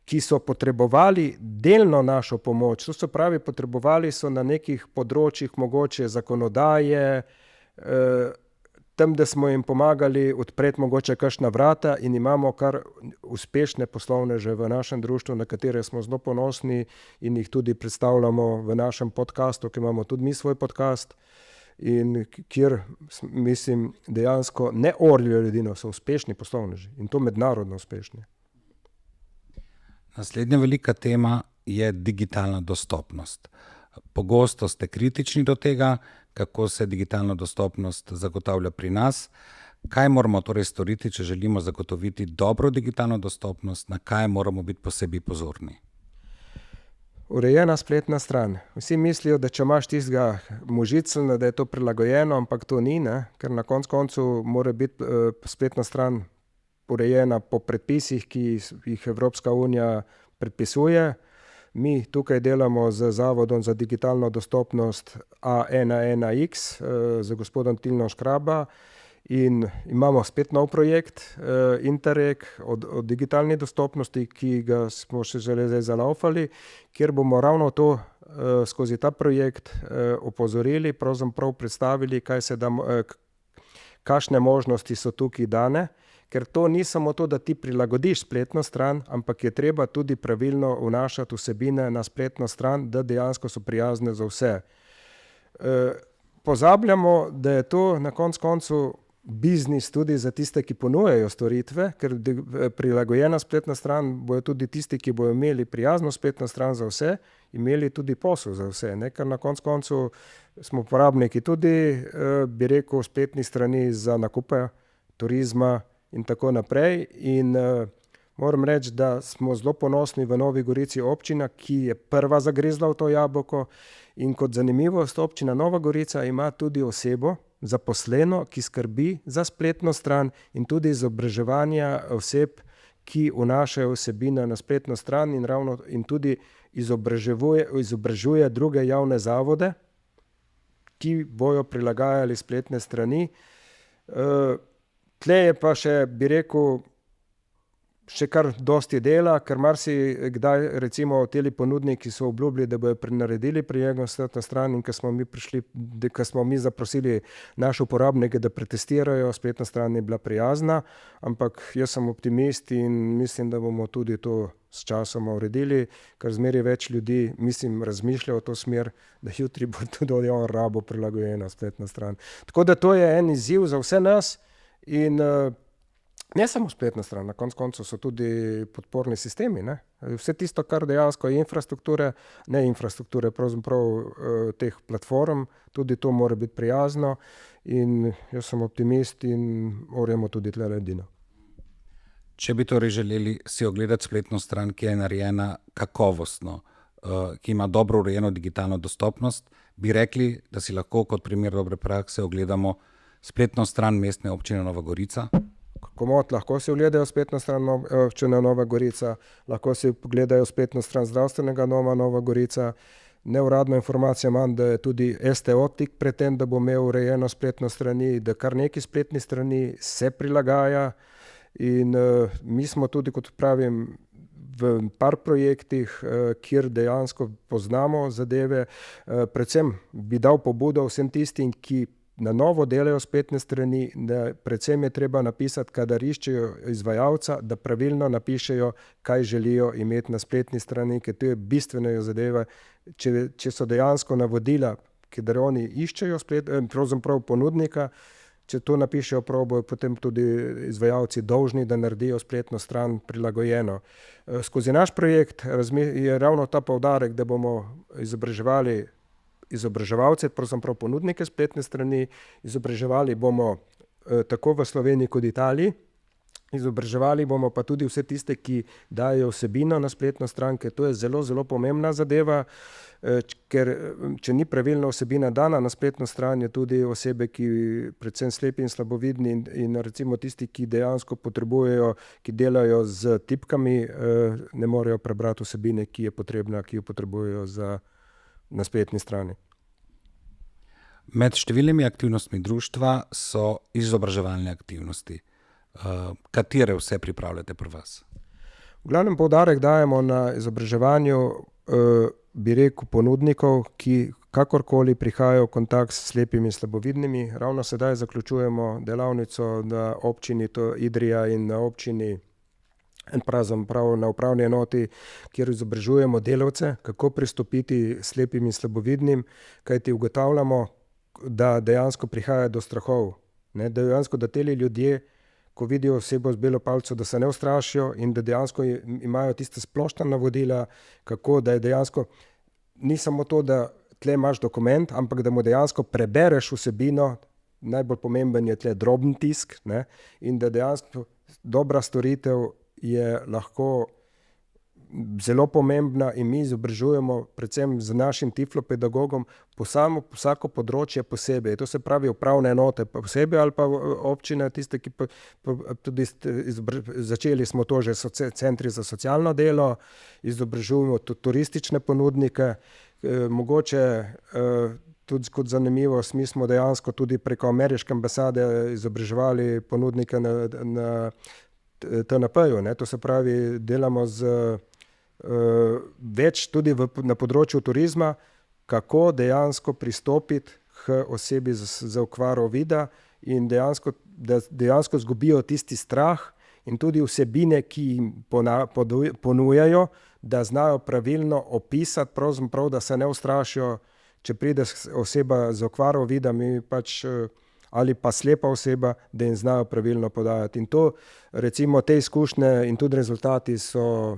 ki so potrebovali delno našo pomoč. To se pravi, potrebovali so na nekih področjih mogoče zakonodaje, tam, da smo jim pomagali odpreti mogoče kakšna vrata, in imamo kar uspešne poslovneže v našem društvu, na katere smo zelo ponosni in jih tudi predstavljamo v našem podcastu, ki imamo tudi mi svoj podcast, in kjer, mislim, dejansko ne orlijo ljudi, no, so uspešni poslovneži in to mednarodno uspešni. Naslednja velika tema je digitalna dostopnost. Pogosto ste kritični do tega, kako se digitalna dostopnost zagotavlja pri nas. Kaj moramo torej storiti, če želimo zagotoviti dobro digitalno dostopnost, na kaj moramo biti posebej pozorni? Urejena spletna stran. Vsi mislijo, da če imaš tistega možicelna, da je to prilagojeno, ampak to ni, ne? Ker na koncu mora biti spletna stran urejena po predpisih, ki jih Evropska unija predpisuje. Mi tukaj delamo z Zavodom za digitalno dostopnost A11X, z gospodom Tilnom Škraba, in imamo spet nov projekt Interreg o digitalni dostopnosti, ki ga smo še zdaj zalaufali, kjer bomo ravno to skozi ta projekt opozorili, pravzaprav predstavili, kakšne možnosti so tukaj dane. Ker to ni samo to, da ti prilagodiš spletno stran, ampak je treba tudi pravilno vnašati vsebine na spletno stran, da dejansko so prijazne za vse. Pozabljamo, da je to na koncu biznis tudi za tiste, ki ponujajo storitve, ker prilagojena spletna stran bojo tudi tisti, ki bojo imeli prijazno spletno stran za vse, imeli tudi posel za vse, ne? Ker na koncu smo uporabniki tudi, bi rekel, spletnih strani za nakupe, turizma in tako naprej, in moram reči, da smo zelo ponosni v Novi Gorici občina, ki je prva zagrizla v to jabolko, in kot zanimivost, občina Nova Gorica ima tudi osebo zaposleno, ki skrbi za spletno stran in tudi izobraževanja oseb, ki vnašajo vsebine na spletno stran, in tudi izobražuje druge javne zavode, ki bojo prilagajali spletne strani. Tle je pa še, bi rekel, še kar dosti dela, ker marsikdaj recimo teli ponudniki so obljubili, da bojo naredili prijemno spletno stran, in ko smo mi zaprosili naše uporabnike, da pretestirajo, spletna stran je bila prijazna, ampak jaz sem optimist in mislim, da bomo tudi to s časoma uredili, ker zmeraj več ljudi, mislim, razmišlja v to smer, da jutri bo tudi on rabo prilagojena spletna stran. Tako da to je en izziv za vse nas, in ne samo spletna stran, na koncu so tudi podporni sistemi, ne? Vse tisto, kar dejansko je infrastrukture, pravzaprav teh platform, tudi to mora biti prijazno, in jaz sem optimist in orjemo tudi tle ledino. Če bi torej želeli si ogledati spletno stran, ki je narejena kakovostno, ki ima dobro urejeno digitalno dostopnost, bi rekli, da si lahko kot primer dobre prakse ogledamo spletno stran Mestne občine Nova Gorica? Komot, lahko si ogledajo spletno stran občine Nova Gorica, lahko si pogledajo spletno stran zdravstvenega doma Nova Gorica. Neuradno informacijo imam, da je tudi STO tik pred tem, da bo imel urejeno spletno strani, da kar neki spletni strani se prilagaja, in mi smo tudi, kot pravim, v par projektih, kjer dejansko poznamo zadeve. Predvsem bi dal pobudo vsem tistim, ki na novo delajo spletne strani, da predvsem je treba napisati, kadar iščejo izvajalca, da pravilno napišejo, kaj želijo imeti na spletni strani, ker to je bistveno zadeva. Če so dejansko navodila, kadar oni iščejo pravzaprav ponudnika, če to napišejo prav, bojo potem tudi izvajalci dolžni, da naredijo spletno stran prilagojeno. Skozi naš projekt je ravno ta poudarek, da bomo izobraževali izobraževalce, pravzaprav ponudnike spletne strani, izobraževali bomo tako v Sloveniji kot Italiji, izobraževali bomo pa tudi vse tiste, ki dajo vsebino na spletno stran, ker to je zelo, zelo pomembna zadeva, ker če ni pravilna vsebina dana na spletno stran, je tudi osebe, ki predvsem slepi in slabovidni in recimo tisti, ki dejansko potrebujejo, ki delajo z tipkami, ne morejo prebrati vsebine, ki je potrebna, ki jo potrebujejo na spletni strani. Med številnimi aktivnostmi društva so izobraževalne aktivnosti. Katere vse pripravljate pri vas? V glavnem poudarek dajemo na izobraževanju, bi rekel, ponudnikov, ki kakorkoli prihajajo v kontakt s slepimi in slabovidnimi. Ravno sedaj zaključujemo delavnico na občini Idrija in na občini pravzaprav na upravni enoti, kjer izobražujemo delavce, kako pristopiti slepim in slabovidnim, kajti ugotavljamo, da dejansko prihaja do strahov. Dejansko, da teli ljudje, ko vidijo osebo z belo palico, da se ne ustrašijo in da dejansko imajo tiste splošna navodila, kako da je dejansko, ni samo to, da tle imaš dokument, ampak da mu dejansko prebereš vsebino, najbolj pomemben je tle droben tisk, in da dejansko dobra storitev je lahko zelo pomembna in mi izobražujemo predvsem z našim tiflopedagogom vsako področje posebej. To se pravi upravne enote posebej ali pa občine, tiste, ki tudi začeli smo to že centri za socialno delo, izobražujemo tudi turistične ponudnike, mogoče tudi kot zanimivost, mi smo dejansko tudi preko ameriške ambasade izobraževali ponudnike na TNP-ju, to se pravi, delamo več tudi na področju turizma, kako dejansko pristopiti k osebi z okvaro vida in dejansko zgubijo tisti strah in tudi vsebine, ki jim ponujajo, da znajo pravilno opisati, pravzaprav, da se ne ustrašijo, če pride oseba z okvaro vida, mi pač ali pa slepa oseba, da jim znajo pravilno podajati. In to, recimo, te izkušnje in tudi rezultati so,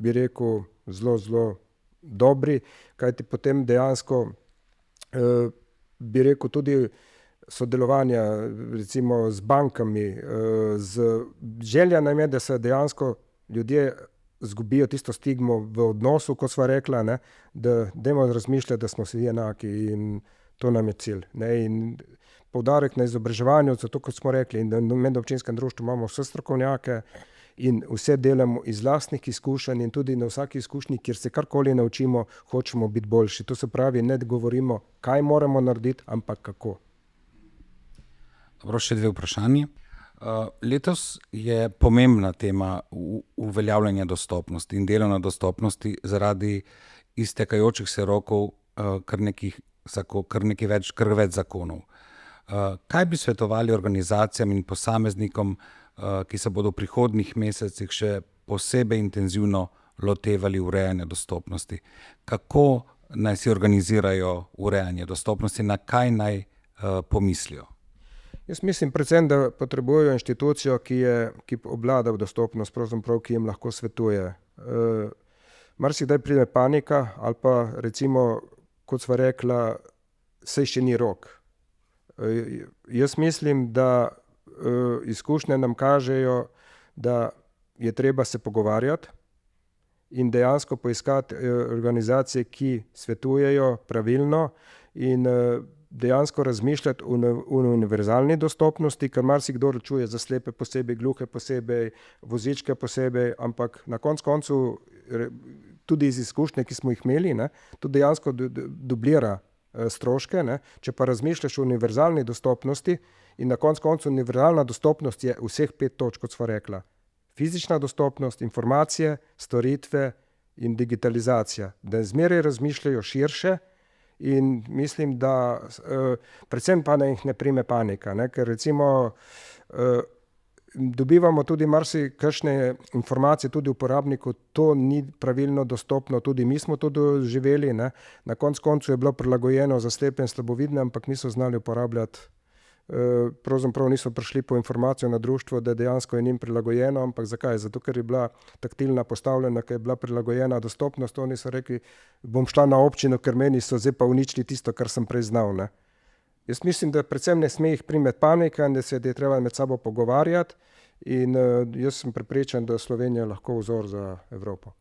bi rekel, zelo, zelo dobri, kajti potem dejansko, bi rekel, tudi sodelovanja, recimo, z bankami, želja nam je, da se dejansko ljudje zgubijo tisto stigmo v odnosu, kot sva rekla, da dajmo razmišljati, da smo vsi enaki in to nam je cilj. In poudarek na izobraževanju, zato kot smo rekli, in v medobčinskem društvu imamo vse strokovnjake in vse delamo iz lastnih izkušenj in tudi na vsaki izkušnji, kjer se karkoli naučimo, hočemo biti boljši. To se pravi, ne govorimo, kaj moramo narediti, ampak kako. Dobro, še dve vprašanji. Letos je pomembna tema uveljavljanja dostopnosti in delovne dostopnosti zaradi iztekajočih se rokov kar več zakonov. Kaj bi svetovali organizacijam in posameznikom, ki se bodo v prihodnjih mesecih še posebej intenzivno lotevali urejanja dostopnosti? Kako naj si organizirajo urejanje dostopnosti, na kaj naj pomislijo? Jaz mislim predvsem, da potrebujejo inštitucijo, ki obvlada dostopnost, pravzaprav, ki jim lahko svetuje. Marsikdaj pride panika ali pa recimo, kot sva rekla, saj še ni rok. Jaz mislim, da izkušnje nam kažejo, da je treba se pogovarjati in dejansko poiskati organizacije, ki svetujejo pravilno in dejansko razmišljati o univerzalni dostopnosti, ker marsikdo čuje za slepe posebej, gluhe posebej, vozičke posebej, ampak na koncu tudi iz izkušnje, ki smo jih imeli, to dejansko dublira stroške. Če pa razmišljaš o univerzalni dostopnosti in na koncu univerzalna dostopnost je vseh 5 točk, kot sva rekla. Fizična dostopnost, informacije, storitve in digitalizacija. Da zmeraj razmišljajo širše in mislim, da predvsem pa jih ne prime panika, ker recimo dobivamo tudi marsikakšne informacije tudi uporabnikov, to ni pravilno dostopno, tudi mi smo to doživeli. Na koncu je bilo prilagojeno za slepe in slabovidne, ampak niso znali uporabljati pravzaprav niso prišli po informacijo na društvo, da dejansko je njim prilagojeno, ampak zakaj? Zato, ker je bila taktilna postavljena, ker je bila prilagojena dostopnost, oni so rekli, bom šla na občino, ker meni so zdaj pa uničili tisto, kar sem prej znal, ne. Jaz mislim, da predvsem ne sme jih primeti panika in da se je treba med sabo pogovarjati in jaz sem prepričan, da Slovenija lahko vzor za Evropo.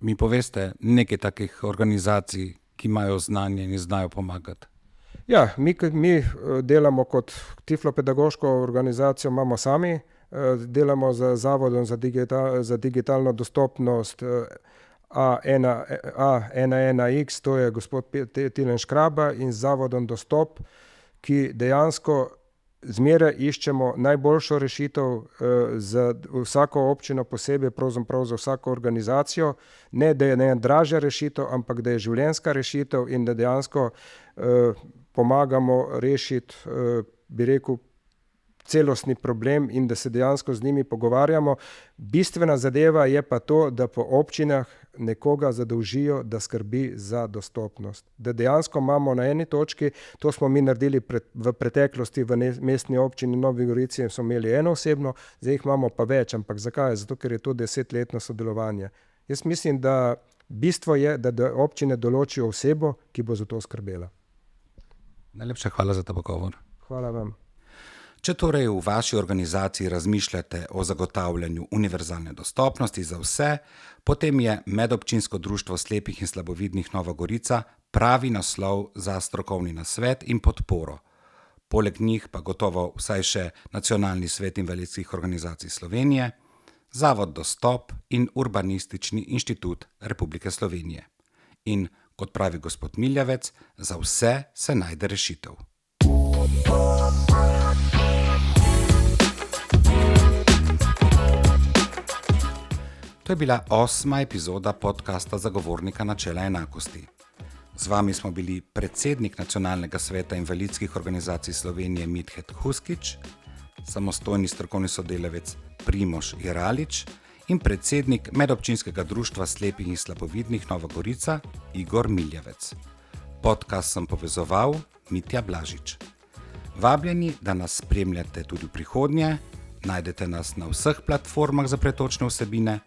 Mi poveste nekaj takih organizacij, ki imajo znanje in znajo pomagati? Ja, mi delamo kot tiflopedagoško organizacijo, imamo sami, delamo z Zavodom za digitalno dostopnost A11X, to je gospod Tilen Škraba, in z Zavodom Dostop, ki dejansko zmeraj iščemo najboljšo rešitev za vsako občino posebej, pravzaprav za vsako organizacijo, ne da je ne dražja rešitev, ampak da je življenjska rešitev in da dejansko pomagamo rešiti, bi rekel, celostni problem in da se dejansko z njimi pogovarjamo. Bistvena zadeva je pa to, da po občinah nekoga zadolžijo, da skrbi za dostopnost. Da dejansko imamo na eni točki, to smo mi naredili v preteklosti v mestni občini Novi Gorici, smo imeli eno osebno, zdaj jih imamo pa več, ampak zakaj? Zato, ker je to 10-letno sodelovanje. Jaz mislim, da bistvo je, da občine določijo osebo, ki bo za to skrbela. Najlepša hvala za ta pogovor. Hvala vam. Če torej v vaši organizaciji razmišljate o zagotavljanju univerzalne dostopnosti za vse, potem je Medobčinsko društvo slepih in slabovidnih Nova Gorica pravi naslov za strokovni nasvet in podporo. Poleg njih pa gotovo vsaj še Nacionalni svet invalidskih organizacij Slovenije, Zavod Dostop in Urbanistični inštitut Republike Slovenije. In kot pravi gospod Miljavec, za vse se najde rešitev. To je bila 8. epizoda podcasta Zagovornika načela enakosti. Z vami smo bili predsednik Nacionalnega sveta invalidskih organizacij Slovenije Mithet Huskić, samostojni strokovni sodelavec Primož Jeralič in predsednik Medobčinskega društva slepih in slabovidnih Nova Gorica Igor Miljavec. Podcast sem povezoval Mitja Blažič. Vabljeni, da nas spremljate tudi v prihodnje, najdete nas na vseh platformah za pretočne vsebine,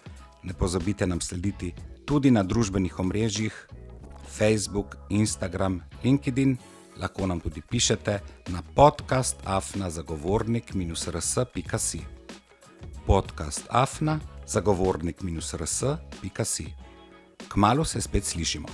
ne pozabite nam slediti tudi na družbenih omrežjih Facebook, Instagram, LinkedIn, lahko nam tudi pišete na podcast@zagovornik-rs.si. podcast@zagovornik-rs.si. Kmalu se spet slišimo.